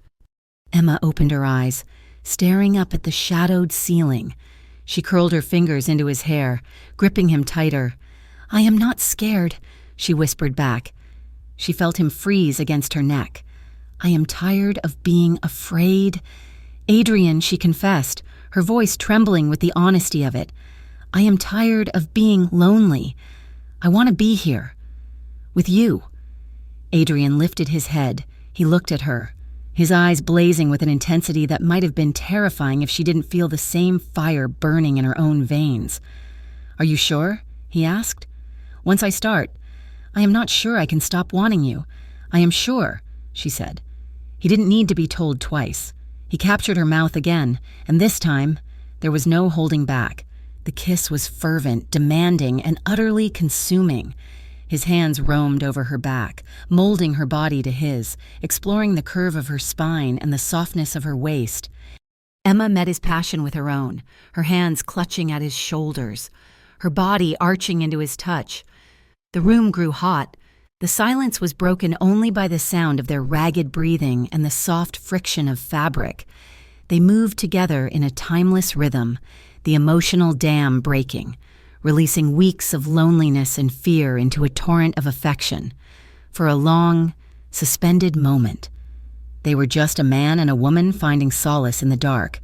Emma opened her eyes, staring up at the shadowed ceiling. She curled her fingers into his hair, gripping him tighter. "I am not scared," she whispered back. She felt him freeze against her neck. "I am tired of being afraid." "Adrian," she confessed, her voice trembling with the honesty of it. "I am tired of being lonely. I want to be here. With you." Adrian lifted his head. He looked at her, his eyes blazing with an intensity that might have been terrifying if she didn't feel the same fire burning in her own veins. "Are you sure?" he asked. "Once I start, I am not sure I can stop wanting you. I am sure," she said. He didn't need to be told twice. He captured her mouth again, and this time, there was no holding back. The kiss was fervent, demanding, and utterly consuming. His hands roamed over her back, molding her body to his, exploring the curve of her spine and the softness of her waist. Emma met his passion with her own, her hands clutching at his shoulders, her body arching into his touch. The room grew hot. The silence was broken only by the sound of their ragged breathing and the soft friction of fabric. They moved together in a timeless rhythm, the emotional dam breaking, releasing weeks of loneliness and fear into a torrent of affection. For a long, suspended moment, they were just a man and a woman finding solace in the dark.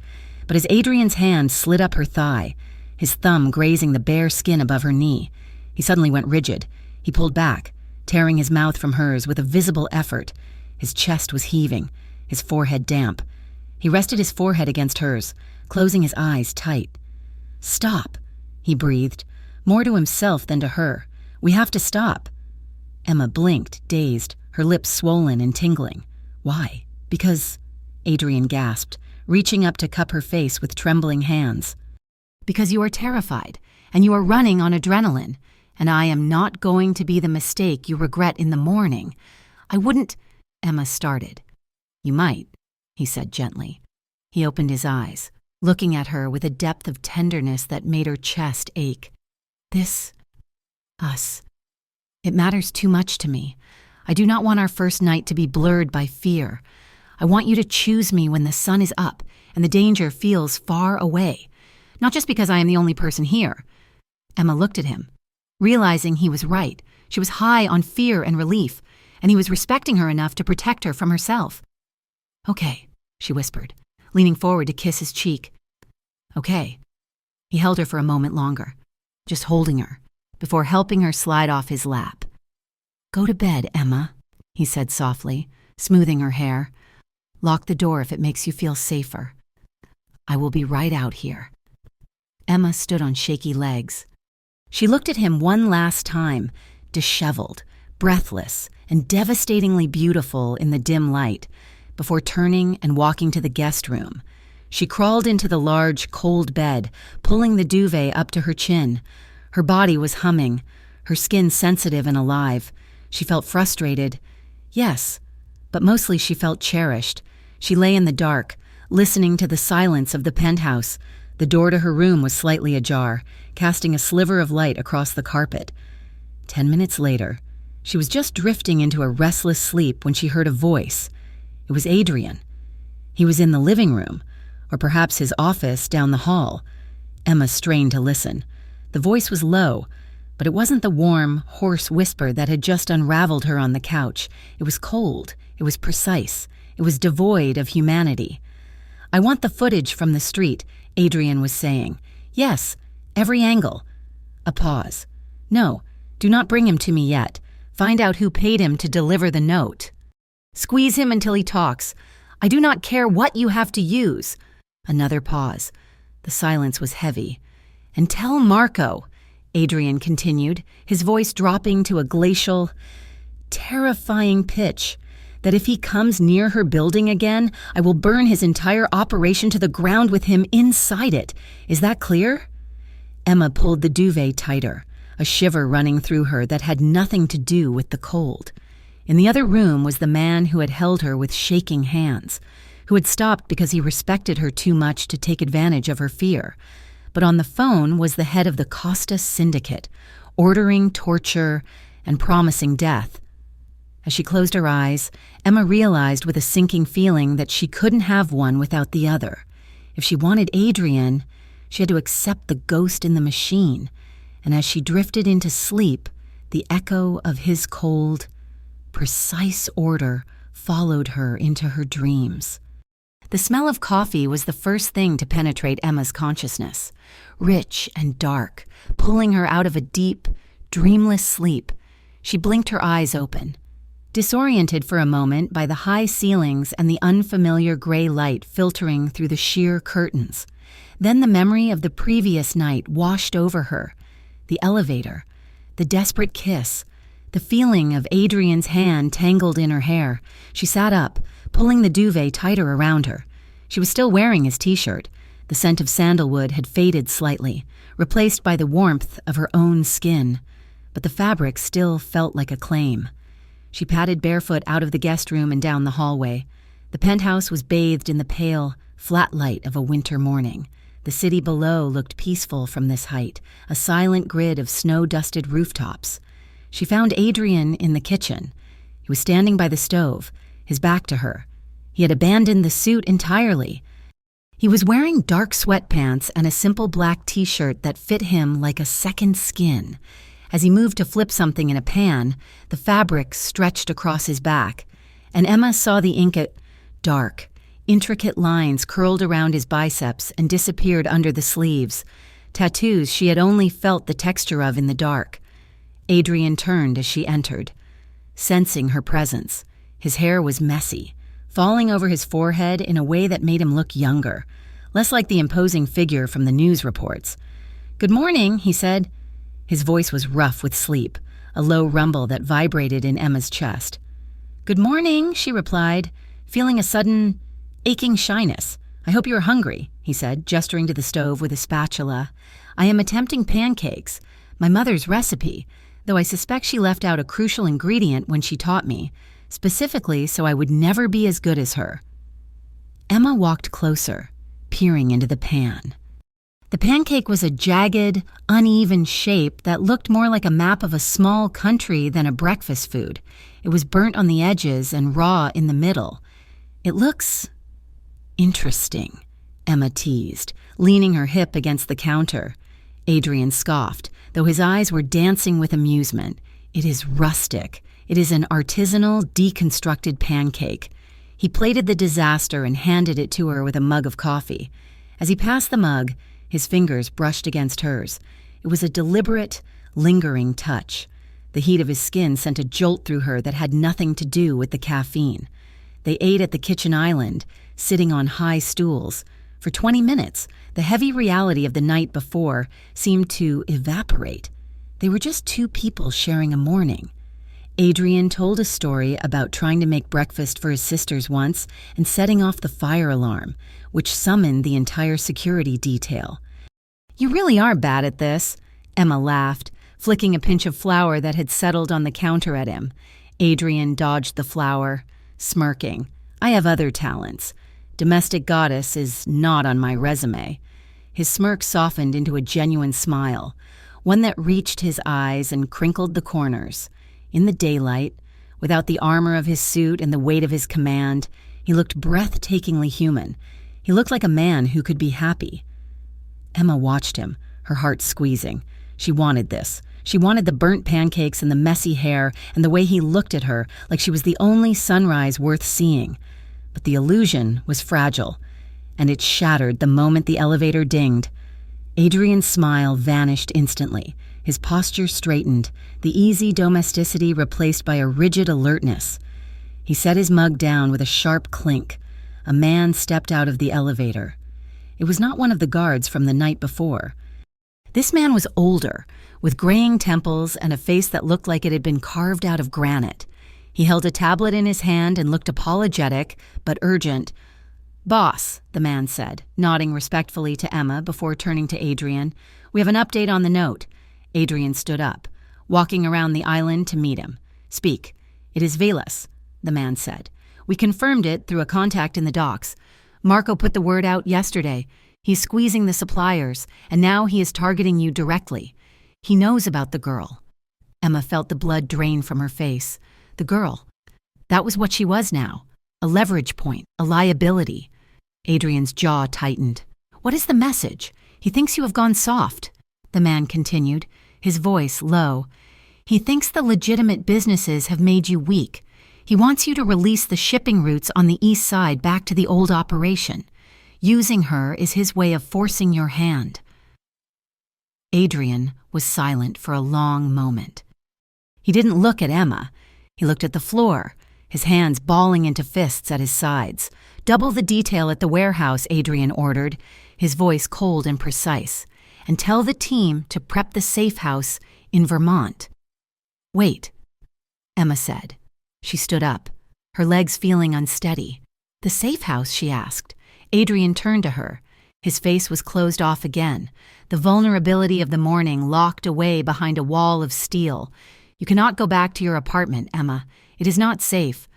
But as Adrian's hand slid up her thigh, his thumb grazing the bare skin above her knee, he suddenly went rigid. He pulled back, tearing his mouth from hers with a visible effort. His chest was heaving, his forehead damp. He rested his forehead against hers, closing his eyes tight. "Stop," he breathed, more to himself than to her. "We have to stop." Emma blinked, dazed, her lips swollen and tingling. "Why?" "Because," Adrian gasped, reaching up to cup her face with trembling hands. "Because you are terrified, and you are running on adrenaline, and I am not going to be the mistake you regret in the morning. I wouldn't—" Emma started. "You might," he said gently. He opened his eyes, looking at her with a depth of tenderness that made her chest ache. Us. It matters too much to me. I do not want our first night to be blurred by fear. I want you to choose me when the sun is up and the danger feels far away. Not just because I am the only person here." Emma looked at him, realizing he was right. She was high on fear and relief, and he was respecting her enough to protect her from herself. "Okay," she whispered, leaning forward to kiss his cheek. "Okay." He held her for a moment longer, just holding her, before helping her slide off his lap. "Go to bed, Emma," he said softly, smoothing her hair. "Lock the door if it makes you feel safer. I will be right out here." Emma stood on shaky legs. She looked at him one last time, disheveled, breathless, and devastatingly beautiful in the dim light, before turning and walking to the guest room. She crawled into the large, cold bed, pulling the duvet up to her chin. Her body was humming, her skin sensitive and alive. She felt frustrated. Yes, but mostly she felt cherished. She lay in the dark, listening to the silence of the penthouse. The door to her room was slightly ajar, casting a sliver of light across the carpet. 10 minutes later, she was just drifting into a restless sleep when she heard a voice. It was Adrian. He was in the living room, or perhaps his office down the hall. Emma strained to listen. The voice was low, but it wasn't the warm, hoarse whisper that had just unraveled her on the couch. It was cold. It was precise. It was devoid of humanity. "I want the footage from the street," Adrian was saying. "Yes, every angle." A pause. "No, do not bring him to me yet. Find out who paid him to deliver the note. Squeeze him until he talks. I do not care what you have to use." Another pause. The silence was heavy. "And tell Marco," Adrian continued, his voice dropping to a glacial, terrifying pitch, "that if he comes near her building again, I will burn his entire operation to the ground with him inside it. Is that clear?" Emma pulled the duvet tighter, a shiver running through her that had nothing to do with the cold. In the other room was the man who had held her with shaking hands, who had stopped because he respected her too much to take advantage of her fear. But on the phone was the head of the Costa Syndicate, ordering torture and promising death. As she closed her eyes, Emma realized with a sinking feeling that she couldn't have one without the other. If she wanted Adrian, she had to accept the ghost in the machine, and as she drifted into sleep, the echo of his cold, precise order followed her into her dreams. The smell of coffee was the first thing to penetrate Emma's consciousness, rich and dark, pulling her out of a deep, dreamless sleep. She blinked her eyes open, disoriented for a moment by the high ceilings and the unfamiliar gray light filtering through the sheer curtains. Then the memory of the previous night washed over her. The elevator, the desperate kiss, the feeling of Adrian's hand tangled in her hair. She sat up, pulling the duvet tighter around her. She was still wearing his t-shirt. The scent of sandalwood had faded slightly, replaced by the warmth of her own skin, but the fabric still felt like a claim. She padded barefoot out of the guest room and down the hallway. The penthouse was bathed in the pale, flat light of a winter morning. The city below looked peaceful from this height, a silent grid of snow-dusted rooftops. She found Adrian in the kitchen. He was standing by the stove, his back to her. He had abandoned the suit entirely. He was wearing dark sweatpants and a simple black t-shirt that fit him like a second skin. As he moved to flip something in a pan, the fabric stretched across his back, and Emma saw the ink at dark, intricate lines curled around his biceps and disappeared under the sleeves, tattoos she had only felt the texture of in the dark. Adrian turned as she entered, sensing her presence. His hair was messy, falling over his forehead in a way that made him look younger, less like the imposing figure from the news reports. "Good morning," he said. His voice was rough with sleep, a low rumble that vibrated in Emma's chest. "Good morning," she replied, feeling a sudden, aching shyness. "I hope you are hungry," he said, gesturing to the stove with a spatula. "I am attempting pancakes, my mother's recipe, though I suspect she left out a crucial ingredient when she taught me, specifically so I would never be as good as her." Emma walked closer, peering into the pan. The pancake was a jagged, uneven shape that looked more like a map of a small country than a breakfast food. It was burnt on the edges and raw in the middle. "It looks interesting," Emma teased, leaning her hip against the counter. Adrian scoffed, though his eyes were dancing with amusement. "It is rustic. It is an artisanal, deconstructed pancake." He plated the disaster and handed it to her with a mug of coffee. As he passed the mug, his fingers brushed against hers. It was a deliberate, lingering touch. The heat of his skin sent a jolt through her that had nothing to do with the caffeine. They ate at the kitchen island, sitting on high stools. For 20 minutes, the heavy reality of the night before seemed to evaporate. They were just two people sharing a morning. Adrian told a story about trying to make breakfast for his sisters once and setting off the fire alarm, which summoned the entire security detail. "You really are bad at this," Emma laughed, flicking a pinch of flour that had settled on the counter at him. Adrian dodged the flour, smirking. "I have other talents. Domestic goddess is not on my resume." His smirk softened into a genuine smile, one that reached his eyes and crinkled the corners. In the daylight, without the armor of his suit and the weight of his command, he looked breathtakingly human. He looked like a man who could be happy. Emma watched him, her heart squeezing. She wanted this. She wanted the burnt pancakes and the messy hair and the way he looked at her like she was the only sunrise worth seeing. But the illusion was fragile, and it shattered the moment the elevator dinged. Adrian's smile vanished instantly. His posture straightened, the easy domesticity replaced by a rigid alertness. He set his mug down with a sharp clink. A man stepped out of the elevator. It was not one of the guards from the night before. This man was older, with graying temples and a face that looked like it had been carved out of granite. He held a tablet in his hand and looked apologetic, but urgent. "Boss," the man said, nodding respectfully to Emma before turning to Adrian. "We have an update on the note." Adrian stood up, walking around the island to meet him. "Speak. It is Velas," the man said. "We confirmed it through a contact in the docks. Marco put the word out yesterday. He's squeezing the suppliers, and now he is targeting you directly. He knows about the girl." Emma felt the blood drain from her face. The girl. That was what she was now. A leverage point, a liability. Adrian's jaw tightened. "What is the message? He thinks you have gone soft," the man continued, his voice low. "He thinks the legitimate businesses have made you weak. He wants you to release the shipping routes on the east side back to the old operation. Using her is his way of forcing your hand." Adrian was silent for a long moment. He didn't look at Emma. He looked at the floor, his hands balling into fists at his sides. "Double the detail at the warehouse," Adrian ordered, his voice cold and precise. "And tell the team to prep the safe house in Vermont." "Wait," Emma said. She stood up, her legs feeling unsteady. "The safe house?" she asked. Adrian turned to her. His face was closed off again, the vulnerability of the morning locked away behind a wall of steel. "You cannot go back to your apartment, Emma. It is not safe.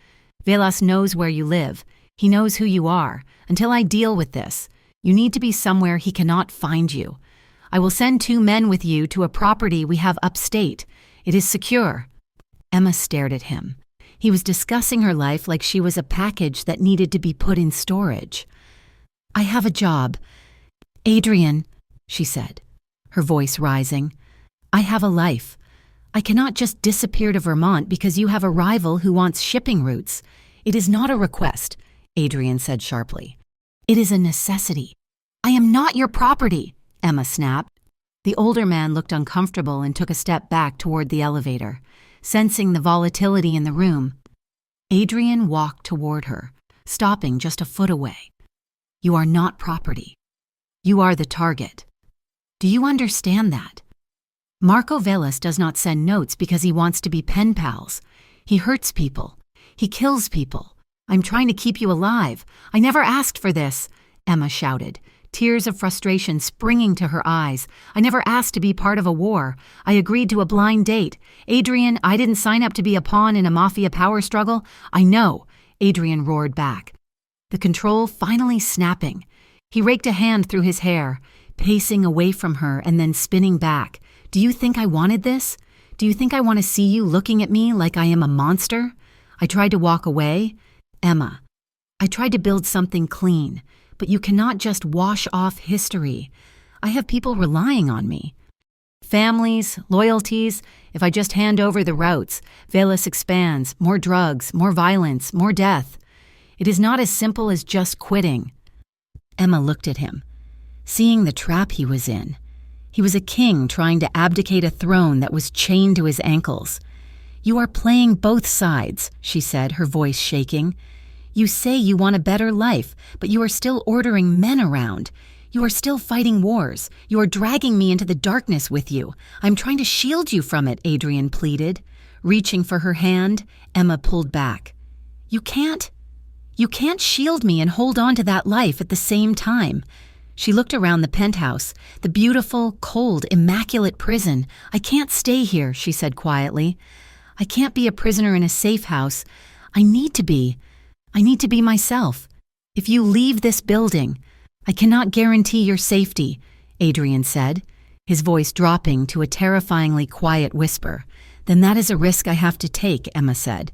Velas knows where you live. He knows who you are. Until I deal with this, you need to be somewhere he cannot find you. I will send 2 men with you to a property we have upstate. It is secure. Emma stared at him. He was discussing her life like she was a package that needed to be put in storage. I have a job. Adrian, she said, her voice rising. I have a life. I cannot just disappear to Vermont because you have a rival who wants shipping routes. It is not a request, Adrian said sharply. It is a necessity. I am not your property, Emma snapped. The older man looked uncomfortable and took a step back toward the elevator, sensing the volatility in the room. Adrian walked toward her, stopping just a foot away. You are not property. You are the target. Do you understand that? Marco Velas does not send notes because he wants to be pen pals. He hurts people. He kills people. I'm trying to keep you alive. I never asked for this, Emma shouted, tears of frustration springing to her eyes. I never asked to be part of a war. I agreed to a blind date. Adrian, I didn't sign up to be a pawn in a mafia power struggle. I know, Adrian roared back, the control finally snapping. He raked a hand through his hair, pacing away from her and then spinning back. Do you think I wanted this? Do you think I want to see you looking at me like I am a monster? I tried to walk away. Emma, I tried to build something clean, but you cannot just wash off history. I have people relying on me. Families, loyalties, if I just hand over the routes, Velas expands, more drugs, more violence, more death. It is not as simple as just quitting. Emma looked at him, seeing the trap he was in. He was a king trying to abdicate a throne that was chained to his ankles. You are playing both sides, she said, her voice shaking. You say you want a better life, but you are still ordering men around. You are still fighting wars. You are dragging me into the darkness with you. I'm trying to shield you from it, Adrian pleaded. Reaching for her hand, Emma pulled back. You can't shield me and hold on to that life at the same time. She looked around the penthouse, the beautiful, cold, immaculate prison. I can't stay here, she said quietly. I can't be a prisoner in a safe house. I need to be myself. If you leave this building, I cannot guarantee your safety, Adrian said, his voice dropping to a terrifyingly quiet whisper. Then that is a risk I have to take, Emma said.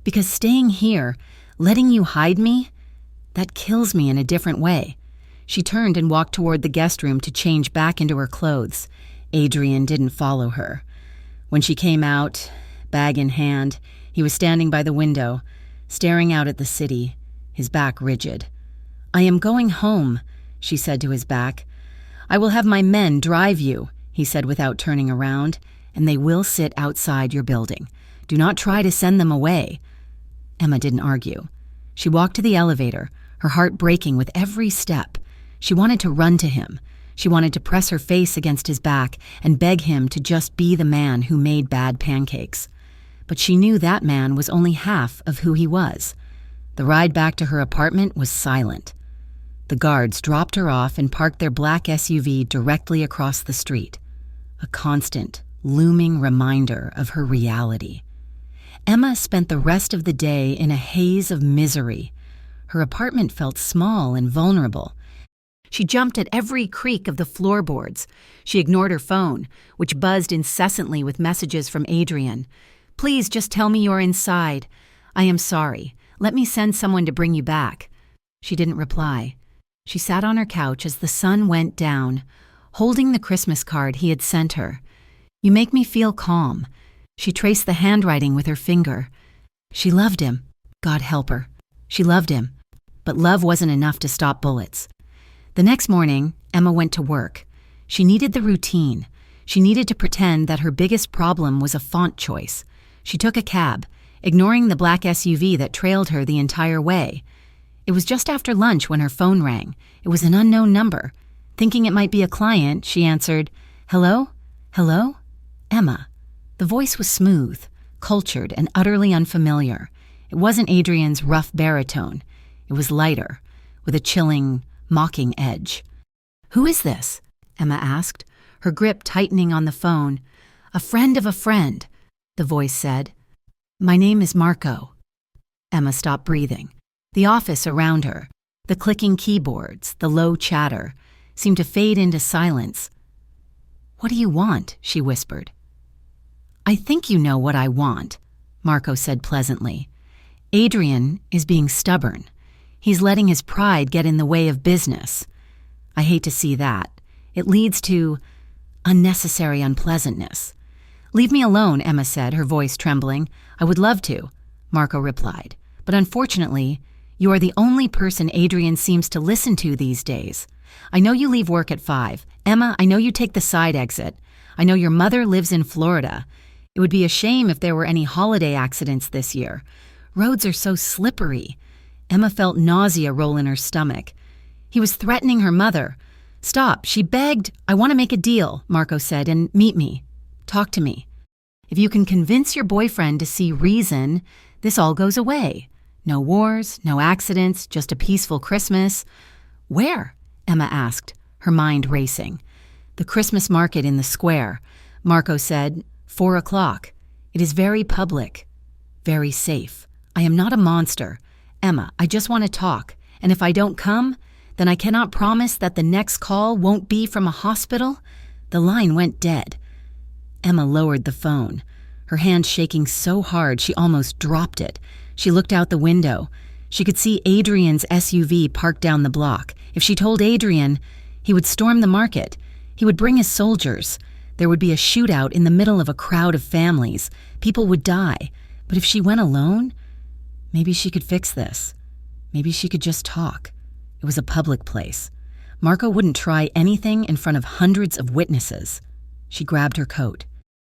Because staying here, letting you hide me, that kills me in a different way. She turned and walked toward the guest room to change back into her clothes. Adrian didn't follow her. When she came out, bag in hand, he was standing by the window, staring out at the city, his back rigid. I am going home, she said to his back. I will have my men drive you, he said without turning around, and they will sit outside your building. Do not try to send them away. Emma didn't argue. She walked to the elevator, her heart breaking with every step. She wanted to run to him. She wanted to press her face against his back and beg him to just be the man who made bad pancakes. But she knew that man was only half of who he was. The ride back to her apartment was silent. The guards dropped her off and parked their black SUV directly across the street, a constant, looming reminder of her reality. Emma spent the rest of the day in a haze of misery. Her apartment felt small and vulnerable. She jumped at every creak of the floorboards. She ignored her phone, which buzzed incessantly with messages from Adrian. Please just tell me you're inside. I am sorry. Let me send someone to bring you back. She didn't reply. She sat on her couch as the sun went down, holding the Christmas card he had sent her. You make me feel calm. She traced the handwriting with her finger. She loved him. God help her. She loved him. But love wasn't enough to stop bullets. The next morning, Emma went to work. She needed the routine. She needed to pretend that her biggest problem was a font choice. She took a cab, ignoring the black SUV that trailed her the entire way. It was just after lunch when her phone rang. It was an unknown number. Thinking it might be a client, she answered, Hello? Hello? Emma. The voice was smooth, cultured, and utterly unfamiliar. It wasn't Adrian's rough baritone. It was lighter, with a chilling, mocking edge. Who is this? Emma asked, her grip tightening on the phone. A friend of a friend, the voice said. My name is Marco. Emma stopped breathing. The office around her, the clicking keyboards, the low chatter, seemed to fade into silence. What do you want? She whispered. "I think you know what I want," Marco said pleasantly. "Adrian is being stubborn. He's letting his pride get in the way of business. I hate to see that. It leads to unnecessary unpleasantness." "Leave me alone," Emma said, her voice trembling. "I would love to," Marco replied. "But unfortunately, you are the only person Adrian seems to listen to these days. I know you leave work at 5. Emma, I know you take the side exit. I know your mother lives in Florida. It would be a shame if there were any holiday accidents this year. Roads are so slippery." Emma felt nausea roll in her stomach. He was threatening her mother. "Stop," she begged. "I want to make a deal," Marco said, "and meet me. Talk to me. If you can convince your boyfriend to see reason, this all goes away. No wars, no accidents, just a peaceful Christmas." "Where?" Emma asked, her mind racing. "The Christmas market in the square," Marco said. 4 o'clock. It is very public, very safe. I am not a monster. Emma, I just want to talk, and if I don't come, then I cannot promise that the next call won't be from a hospital." The line went dead. Emma lowered the phone, her hand shaking so hard she almost dropped it. She looked out the window. She could see Adrian's SUV parked down the block. If she told Adrian, he would storm the market. He would bring his soldiers. There would be a shootout in the middle of a crowd of families. People would die. But if she went alone, maybe she could fix this. Maybe she could just talk. It was a public place. Marco wouldn't try anything in front of hundreds of witnesses. She grabbed her coat.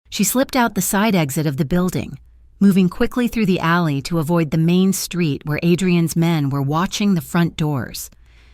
She slipped out the side exit of the building, moving quickly through the alley to avoid the main street where Adrian's men were watching the front doors.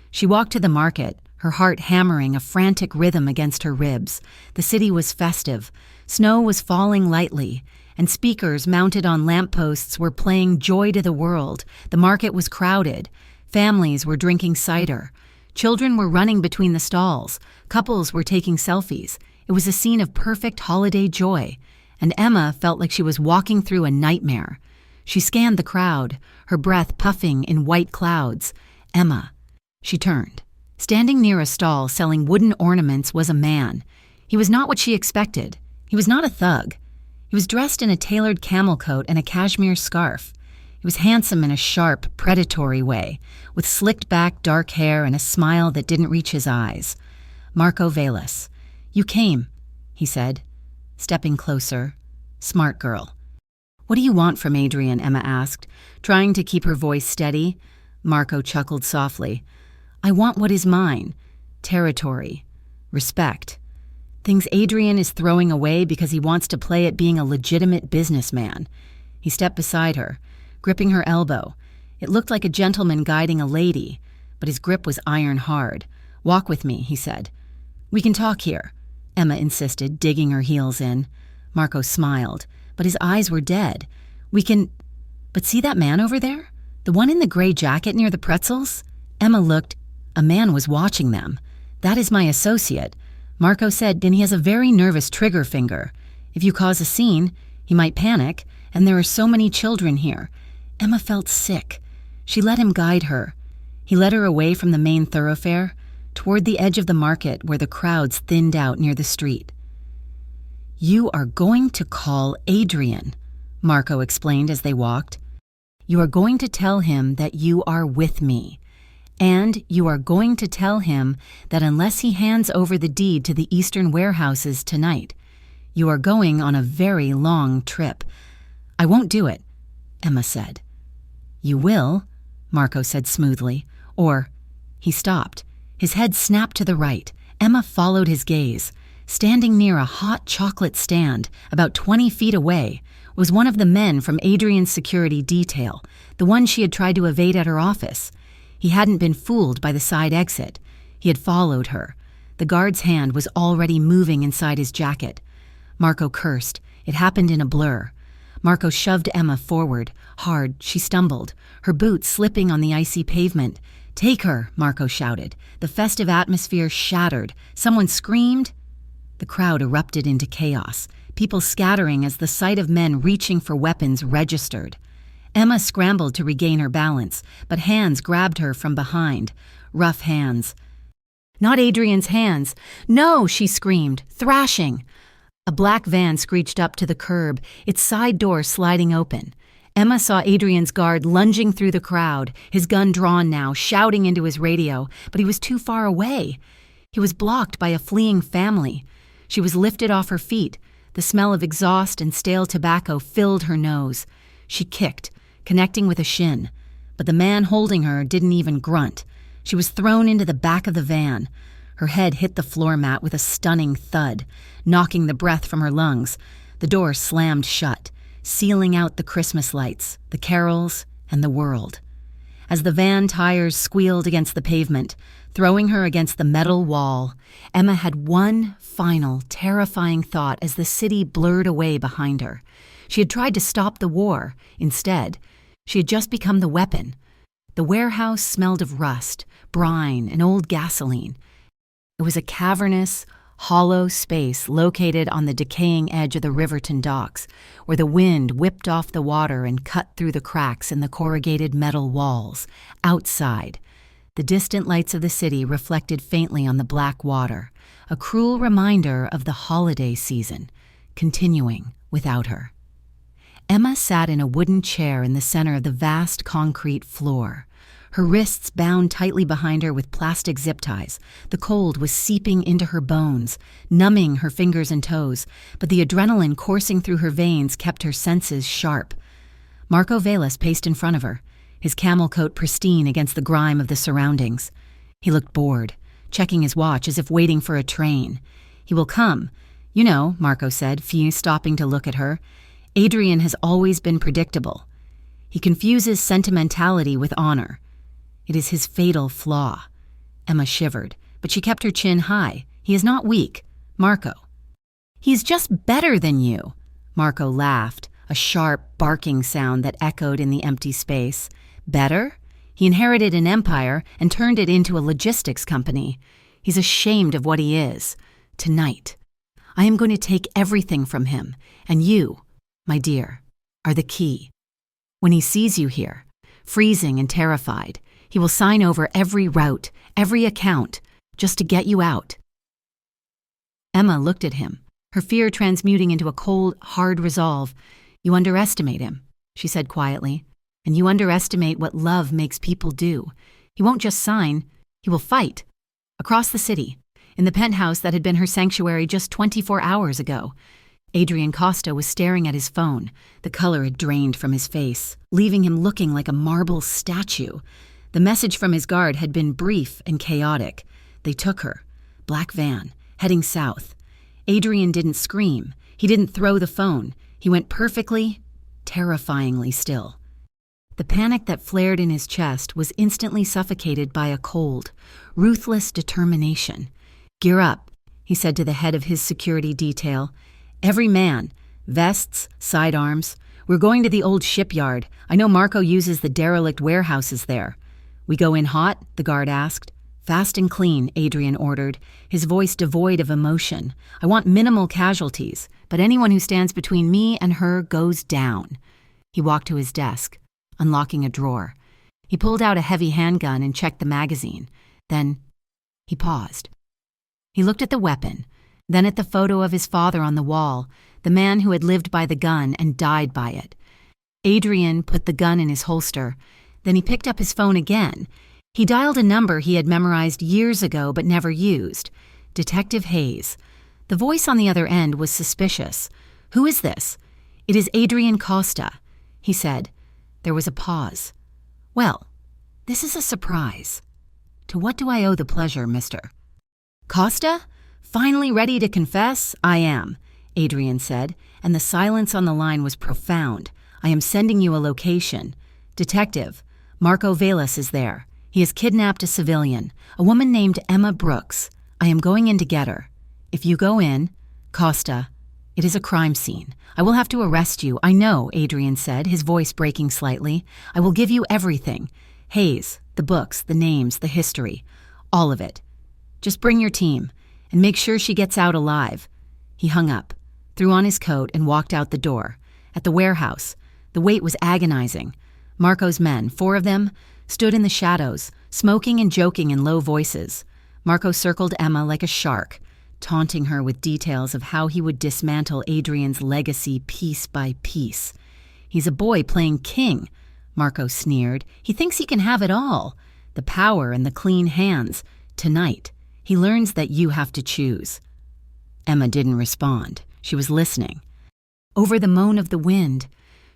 She walked to the market, her heart hammering a frantic rhythm against her ribs. The city was festive. Snow was falling lightly, and speakers mounted on lampposts were playing Joy to the World. The market was crowded. Families were drinking cider. Children were running between the stalls. Couples were taking selfies. It was a scene of perfect holiday joy, and Emma felt like she was walking through a nightmare. She scanned the crowd, her breath puffing in white clouds. Emma. She turned. Standing near a stall selling wooden ornaments was a man. He was not what she expected. He was not a thug. He was dressed in a tailored camel coat and a cashmere scarf. He was handsome in a sharp, predatory way, with slicked-back dark hair and a smile that didn't reach his eyes. "Marco Velas. You came," he said, stepping closer. "Smart girl." "What do you want from Adrian?" Emma asked, trying to keep her voice steady. Marco chuckled softly. "I want what is mine. Territory. Respect. Things Adrian is throwing away because he wants to play at being a legitimate businessman." He stepped beside her, gripping her elbow. It looked like a gentleman guiding a lady, but his grip was iron hard. "Walk with me," he said. "We can talk here," Emma insisted, digging her heels in. Marco smiled, but his eyes were dead. "We can... But see that man over there? The one in the gray jacket near the pretzels?" Emma looked. A man was watching them. "That is my associate," Marco said, "and he has a very nervous trigger finger. If you cause a scene, he might panic, and there are so many children here." Emma felt sick. She let him guide her. He led her away from the main thoroughfare, toward the edge of the market where the crowds thinned out near the street. "You are going to call Adrian," Marco explained as they walked. "You are going to tell him that you are with me. And you are going to tell him that unless he hands over the deed to the Eastern warehouses tonight, you are going on a very long trip." "I won't do it," Emma said. "You will," Marco said smoothly. Or, he stopped. His head snapped to the right. Emma followed his gaze. Standing near a hot chocolate stand, about 20 feet away, was one of the men from Adrian's security detail, the one she had tried to evade at her office. He hadn't been fooled by the side exit. He had followed her. The guard's hand was already moving inside his jacket. Marco cursed. It happened in a blur. Marco shoved Emma forward. Hard, she stumbled, her boots slipping on the icy pavement. "Take her," Marco shouted. The festive atmosphere shattered. Someone screamed. The crowd erupted into chaos, people scattering as the sight of men reaching for weapons registered. Emma scrambled to regain her balance, but hands grabbed her from behind. Rough hands. "Not Adrian's hands. No," she screamed, thrashing. A black van screeched up to the curb, its side door sliding open. Emma saw Adrian's guard lunging through the crowd, his gun drawn now, shouting into his radio, but he was too far away. He was blocked by a fleeing family. She was lifted off her feet. The smell of exhaust and stale tobacco filled her nose. She kicked, connecting with a shin, but the man holding her didn't even grunt. She was thrown into the back of the van. Her head hit the floor mat with a stunning thud, knocking the breath from her lungs. The door slammed shut, sealing out the Christmas lights, the carols, and the world. As the van tires squealed against the pavement, throwing her against the metal wall, Emma had one final, terrifying thought as the city blurred away behind her. She had tried to stop the war. Instead, she had just become the weapon. The warehouse smelled of rust, brine, and old gasoline. It was a cavernous, hollow space located on the decaying edge of the Riverton docks, where the wind whipped off the water and cut through the cracks in the corrugated metal walls. Outside, the distant lights of the city reflected faintly on the black water, a cruel reminder of the holiday season, continuing without her. Emma sat in a wooden chair in the center of the vast concrete floor. Her wrists bound tightly behind her with plastic zip ties. The cold was seeping into her bones, numbing her fingers and toes, but the adrenaline coursing through her veins kept her senses sharp. Marco Velas paced in front of her, his camel coat pristine against the grime of the surroundings. He looked bored, checking his watch as if waiting for a train. "He will come. You know," Marco said, stopping to look at her. "Adrian has always been predictable. He confuses sentimentality with honor. It is his fatal flaw." Emma shivered, but she kept her chin high. "He is not weak. Marco." "He's just better than you." Marco laughed, a sharp, barking sound that echoed in the empty space. "Better? He inherited an empire and turned it into a logistics company. He's ashamed of what he is. Tonight, I am going to take everything from him, and you, my dear, are the key. When he sees you here, freezing and terrified, he will sign over every route, every account, just to get you out." Emma looked at him, her fear transmuting into a cold, hard resolve. "You underestimate him," she said quietly, "and you underestimate what love makes people do. He won't just sign, he will fight." Across the city, in the penthouse that had been her sanctuary just 24 hours ago, Adrian Costa was staring at his phone. The color had drained from his face, leaving him looking like a marble statue. The message from his guard had been brief and chaotic. They took her. Black van, heading south. Adrian didn't scream. He didn't throw the phone. He went perfectly, terrifyingly still. The panic that flared in his chest was instantly suffocated by a cold, ruthless determination. "Gear up," he said to the head of his security detail. "Every man, vests, sidearms. We're going to the old shipyard. I know Marco uses the derelict warehouses there." "We go in hot?" the guard asked. "Fast and clean," Adrian ordered, his voice devoid of emotion. "I want minimal casualties, but anyone who stands between me and her goes down." He walked to his desk, unlocking a drawer. He pulled out a heavy handgun and checked the magazine. Then he paused. He looked at the weapon, then at the photo of his father on the wall, the man who had lived by the gun and died by it. Adrian put the gun in his holster. Then he picked up his phone again. He dialed a number he had memorized years ago but never used. Detective Hayes. The voice on the other end was suspicious. "Who is this?" "It is Adrian Costa," he said. There was a pause. "Well, this is a surprise. To what do I owe the pleasure, Mr. Costa? Finally ready to confess? I am," Adrian said, and the silence on the line was profound. "I am sending you a location. Detective, Marco Velas is there. He has kidnapped a civilian, a woman named Emma Brooks. I am going in to get her. If you go in, Costa, it is a crime scene. I will have to arrest you. I know," Adrian said, his voice breaking slightly. "I will give you everything. Hayes, the books, the names, the history, all of it. Just bring your team, and make sure she gets out alive." He hung up, threw on his coat, and walked out the door. At the warehouse, the wait was agonizing. Marco's men, 4 of them, stood in the shadows, smoking and joking in low voices. Marco circled Emma like a shark. taunting her with details of how he would dismantle Adrian's legacy piece by piece. "He's a boy playing king," Marco sneered. "He thinks he can have it all. The power and the clean hands. Tonight, he learns that you have to choose." Emma didn't respond. She was listening. Over the moan of the wind,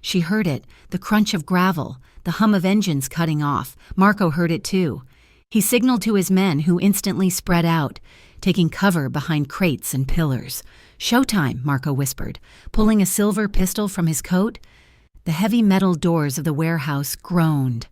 she heard it, the crunch of gravel, the hum of engines cutting off. Marco heard it too. He signaled to his men, who instantly spread out, taking cover behind crates and pillars. "Showtime," Marco whispered, pulling a silver pistol from his coat. The heavy metal doors of the warehouse groaned.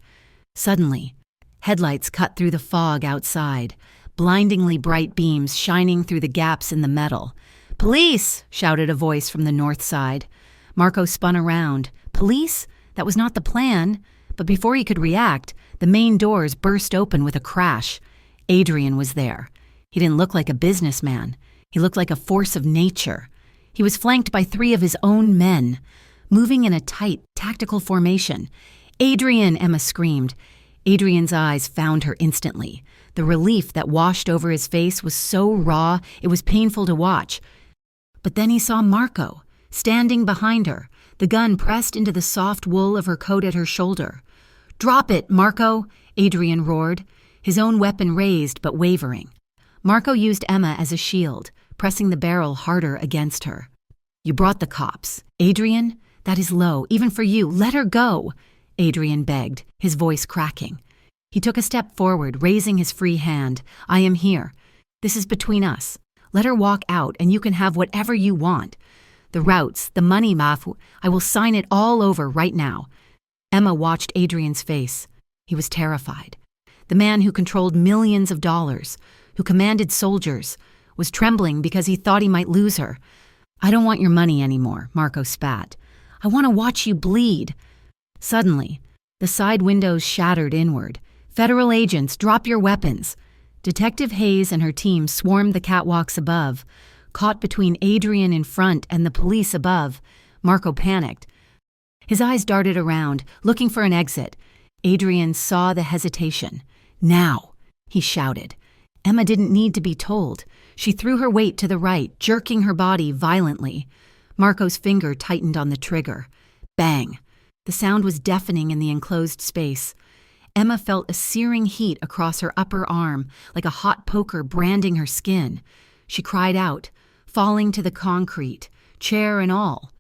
Suddenly, headlights cut through the fog outside, blindingly bright beams shining through the gaps in the metal. "Police!" shouted a voice from the north side. Marco spun around. Police? That was not the plan. But before he could react, the main doors burst open with a crash. Adrian was there. He didn't look like a businessman. He looked like a force of nature. He was flanked by 3 of his own men, moving in a tight, tactical formation. "Adrian!" Emma screamed. Adrian's eyes found her instantly. The relief that washed over his face was so raw, it was painful to watch. But then he saw Marco, standing behind her, the gun pressed into the soft wool of her coat at her shoulder. "Drop it, Marco!" Adrian roared, his own weapon raised but wavering. Marco used Emma as a shield, pressing the barrel harder against her. "You brought the cops. Adrian, that is low, even for you. Let her go!" Adrian begged, his voice cracking. He took a step forward, raising his free hand. "I am here. This is between us. Let her walk out, and you can have whatever you want. The routes, the money, I will sign it all over right now." Emma watched Adrian's face. He was terrified. The man who controlled millions of dollars, who commanded soldiers, was trembling because he thought he might lose her. "I don't want your money anymore," Marco spat. "I want to watch you bleed." Suddenly, the side windows shattered inward. "Federal agents, drop your weapons." Detective Hayes and her team swarmed the catwalks above. Caught between Adrian in front and the police above, Marco panicked. His eyes darted around, looking for an exit. Adrian saw the hesitation. "Now!" he shouted. Emma didn't need to be told. She threw her weight to the right, jerking her body violently. Marco's finger tightened on the trigger. Bang! The sound was deafening in the enclosed space. Emma felt a searing heat across her upper arm, like a hot poker branding her skin. She cried out, falling to the concrete, chair and all.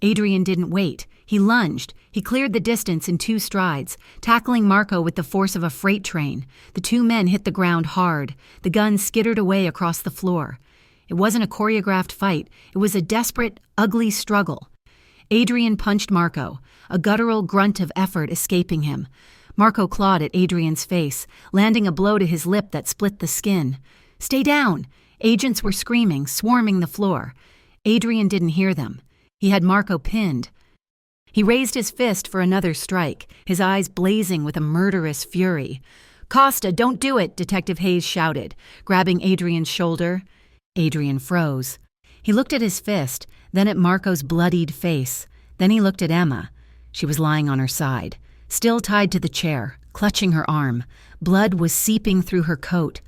Adrian didn't wait. He lunged. He cleared the distance in 2 strides, tackling Marco with the force of a freight train. The 2 men hit the ground hard. The gun skittered away across the floor. It wasn't a choreographed fight. It was a desperate, ugly struggle. Adrian punched Marco, a guttural grunt of effort escaping him. Marco clawed at Adrian's face, landing a blow to his lip that split the skin. "Stay down!" Agents were screaming, swarming the floor. Adrian didn't hear them. He had Marco pinned. He raised his fist for another strike, his eyes blazing with a murderous fury. "Costa, don't do it!" Detective Hayes shouted, grabbing Adrian's shoulder. Adrian froze. He looked at his fist, then at Marco's bloodied face. Then he looked at Emma. She was lying on her side, still tied to the chair, clutching her arm. Blood was seeping through her coat.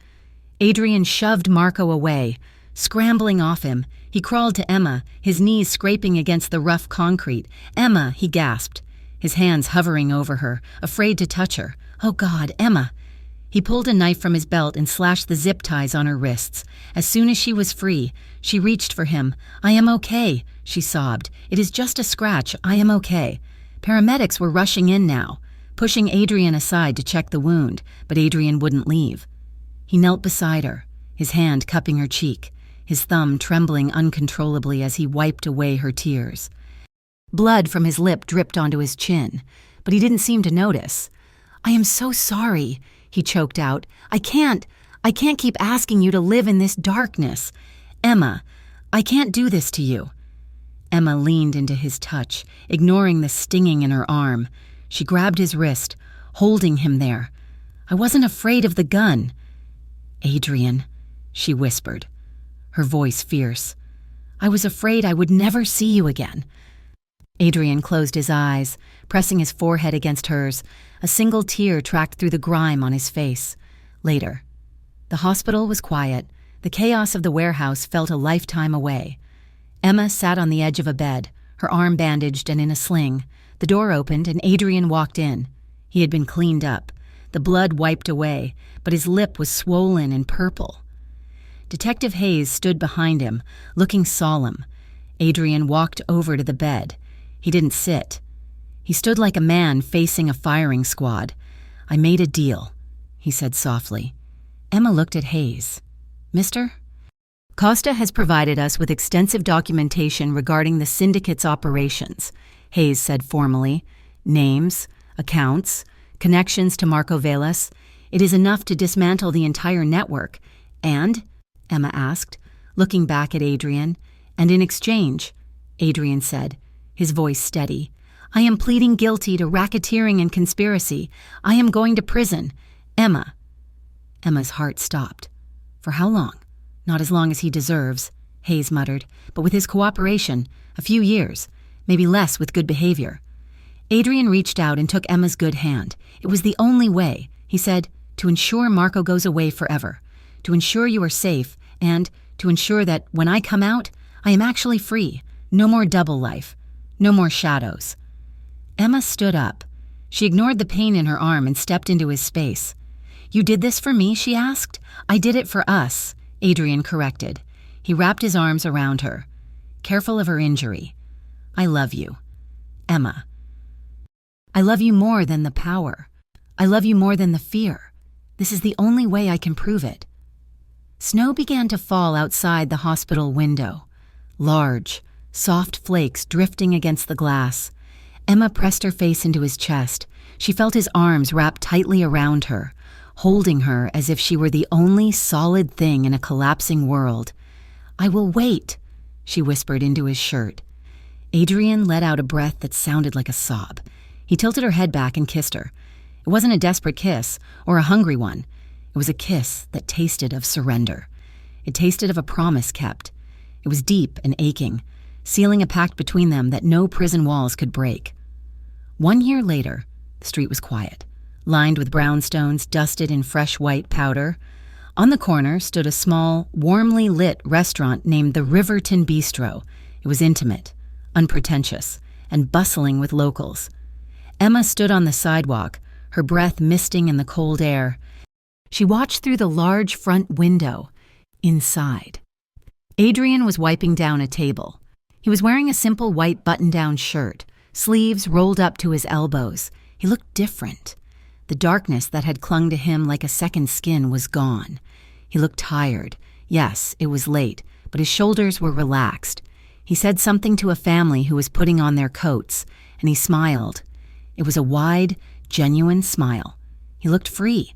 Adrian shoved Marco away. Scrambling off him, he crawled to Emma, his knees scraping against the rough concrete. "Emma," he gasped, his hands hovering over her, afraid to touch her. "Oh God, Emma!" He pulled a knife from his belt and slashed the zip ties on her wrists. As soon as she was free, she reached for him. "I am okay," she sobbed. "It is just a scratch. I am okay." Paramedics were rushing in now, pushing Adrian aside to check the wound, but Adrian wouldn't leave. He knelt beside her, his hand cupping her cheek, his thumb trembling uncontrollably as he wiped away her tears. Blood from his lip dripped onto his chin, but he didn't seem to notice. "I am so sorry," he choked out. I can't keep asking you to live in this darkness. Emma, I can't do this to you." Emma leaned into his touch, ignoring the stinging in her arm. She grabbed his wrist, holding him there. "I wasn't afraid of the gun." "Adrian," she whispered, her voice fierce. "I was afraid I would never see you again." Adrian closed his eyes, pressing his forehead against hers. A single tear tracked through the grime on his face. Later, the hospital was quiet. The chaos of the warehouse felt a lifetime away. Emma sat on the edge of a bed, her arm bandaged and in a sling. The door opened and Adrian walked in. He had been cleaned up, the blood wiped away, but his lip was swollen and purple. Detective Hayes stood behind him, looking solemn. Adrian walked over to the bed. He didn't sit. He stood like a man facing a firing squad. "I made a deal," he said softly. Emma looked at Hayes. "Mister?" "Costa has provided us with extensive documentation regarding the syndicate's operations," Hayes said formally. "Names, accounts, connections to Marco Velas. It is enough to dismantle the entire network. And?" Emma asked, looking back at Adrian. "And in exchange," Adrian said, his voice steady, "I am pleading guilty to racketeering and conspiracy. I am going to prison. Emma." Emma's heart stopped. "For how long?" "Not as long as he deserves," Hayes muttered, "but with his cooperation, a few years, maybe less with good behavior." Adrian reached out and took Emma's good hand. "It was the only way," he said, "to ensure Marco goes away forever, to ensure you are safe, and to ensure that when I come out, I am actually free. No more double life. No more shadows." Emma stood up. She ignored the pain in her arm and stepped into his space. "You did this for me?" she asked. "I did it for us," Adrian corrected. He wrapped his arms around her. "Careful of her injury. I love you. Emma. I love you more than the power. I love you more than the fear. This is the only way I can prove it." Snow began to fall outside the hospital window. Large, soft flakes drifting against the glass. Emma pressed her face into his chest. She felt his arms wrapped tightly around her, holding her as if she were the only solid thing in a collapsing world. "I will wait," she whispered into his shirt. Adrian let out a breath that sounded like a sob. He tilted her head back and kissed her. It wasn't a desperate kiss, or a hungry one. It was a kiss that tasted of surrender. It tasted of a promise kept. It was deep and aching, sealing a pact between them that no prison walls could break. 1 year later, the street was quiet, lined with brownstones dusted in fresh white powder. On the corner stood a small, warmly lit restaurant named the Riverton Bistro. It was intimate, unpretentious, and bustling with locals. Emma stood on the sidewalk, her breath misting in the cold air. She watched through the large front window. Inside, Adrian was wiping down a table. He was wearing a simple white button-down shirt, sleeves rolled up to his elbows. He looked different. The darkness that had clung to him like a second skin was gone. He looked tired. Yes, it was late, but his shoulders were relaxed. He said something to a family who was putting on their coats, and he smiled. It was a wide, genuine smile. He looked free.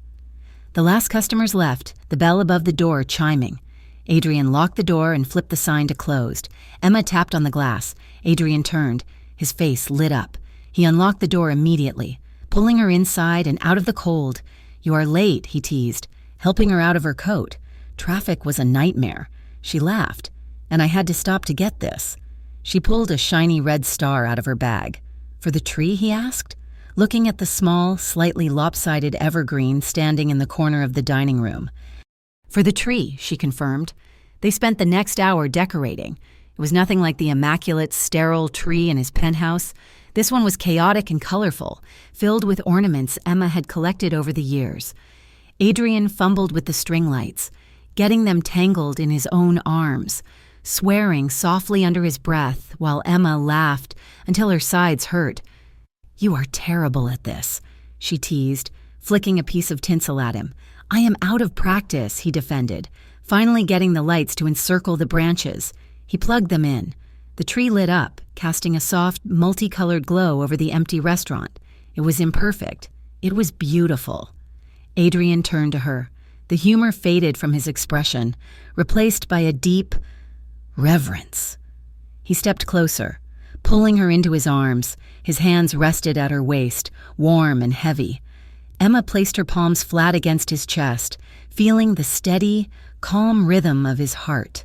The last customers left, the bell above the door chiming. Adrian locked the door and flipped the sign to closed. Emma tapped on the glass. Adrian turned. His face lit up. He unlocked the door immediately, pulling her inside and out of the cold. "You are late," he teased, helping her out of her coat. "Traffic was a nightmare." She laughed. "And I had to stop to get this." She pulled a shiny red star out of her bag. "For the tree?" he asked, looking at the small, slightly lopsided evergreen standing in the corner of the dining room. "For the tree," she confirmed. They spent the next hour decorating. It was nothing like the immaculate, sterile tree in his penthouse. This one was chaotic and colorful, filled with ornaments Emma had collected over the years. Adrian fumbled with the string lights, getting them tangled in his own arms, swearing softly under his breath while Emma laughed until her sides hurt. "You are terrible at this," she teased, flicking a piece of tinsel at him. "I am out of practice," he defended, finally getting the lights to encircle the branches. He plugged them in. The tree lit up, casting a soft, multicolored glow over the empty restaurant. It was imperfect. It was beautiful. Adrian turned to her. The humor faded from his expression, replaced by a deep reverence. He stepped closer, pulling her into his arms. His hands rested at her waist, warm and heavy. Emma placed her palms flat against his chest, feeling the steady, calm rhythm of his heart.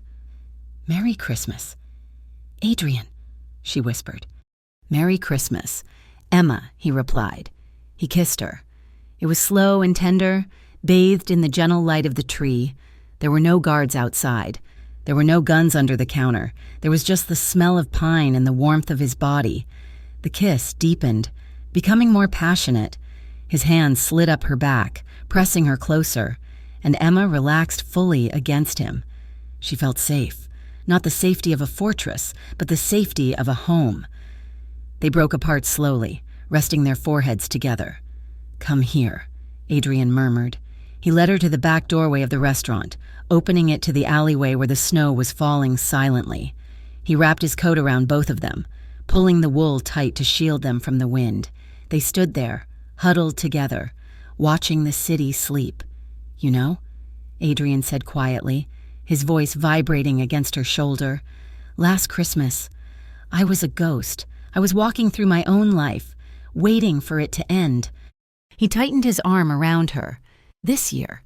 "Merry Christmas." "Adrian," she whispered. "Merry Christmas." "Emma," he replied. He kissed her. It was slow and tender, bathed in the gentle light of the tree. There were no guards outside. There were no guns under the counter. There was just the smell of pine and the warmth of his body. The kiss deepened, becoming more passionate. His hand slid up her back, pressing her closer, and Emma relaxed fully against him. She felt safe. Not the safety of a fortress, but the safety of a home. They broke apart slowly, resting their foreheads together. "Come here," Adrian murmured. He led her to the back doorway of the restaurant, opening it to the alleyway where the snow was falling silently. He wrapped his coat around both of them, pulling the wool tight to shield them from the wind. They stood there, huddled together, watching the city sleep. "You know," Adrian said quietly, his voice vibrating against her shoulder, "last Christmas, I was a ghost. I was walking through my own life, waiting for it to end." He tightened his arm around her. "This year,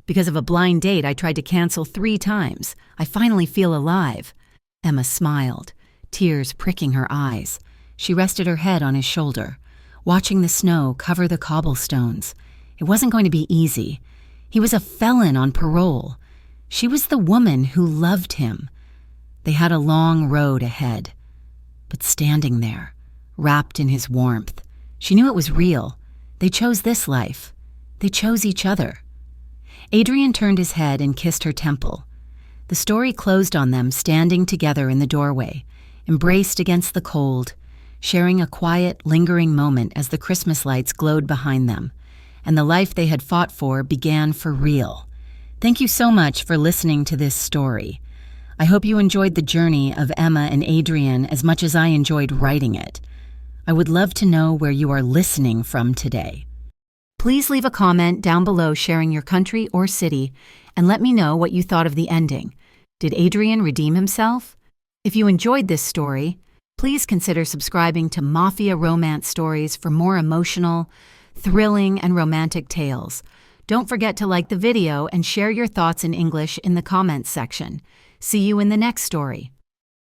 because of a blind date I tried to cancel 3 times, I finally feel alive." Emma smiled, tears pricking her eyes. She rested her head on his shoulder, watching the snow cover the cobblestones. It wasn't going to be easy. He was a felon on parole. She was the woman who loved him. They had a long road ahead. But standing there, wrapped in his warmth, she knew it was real. They chose this life. They chose each other. Adrian turned his head and kissed her temple. The story closed on them standing together in the doorway, embraced against the cold, sharing a quiet, lingering moment as the Christmas lights glowed behind them, and the life they had fought for began for real. Thank you so much for listening to this story. I hope you enjoyed the journey of Emma and Adrian as much as I enjoyed writing it. I would love to know where you are listening from today. Please leave a comment down below sharing your country or city and let me know what you thought of the ending. Did Adrian redeem himself? If you enjoyed this story, please consider subscribing to Mafia Romance Stories for more emotional, thrilling, and romantic tales. Don't forget to like the video and share your thoughts in English in the comments section. See you in the next story.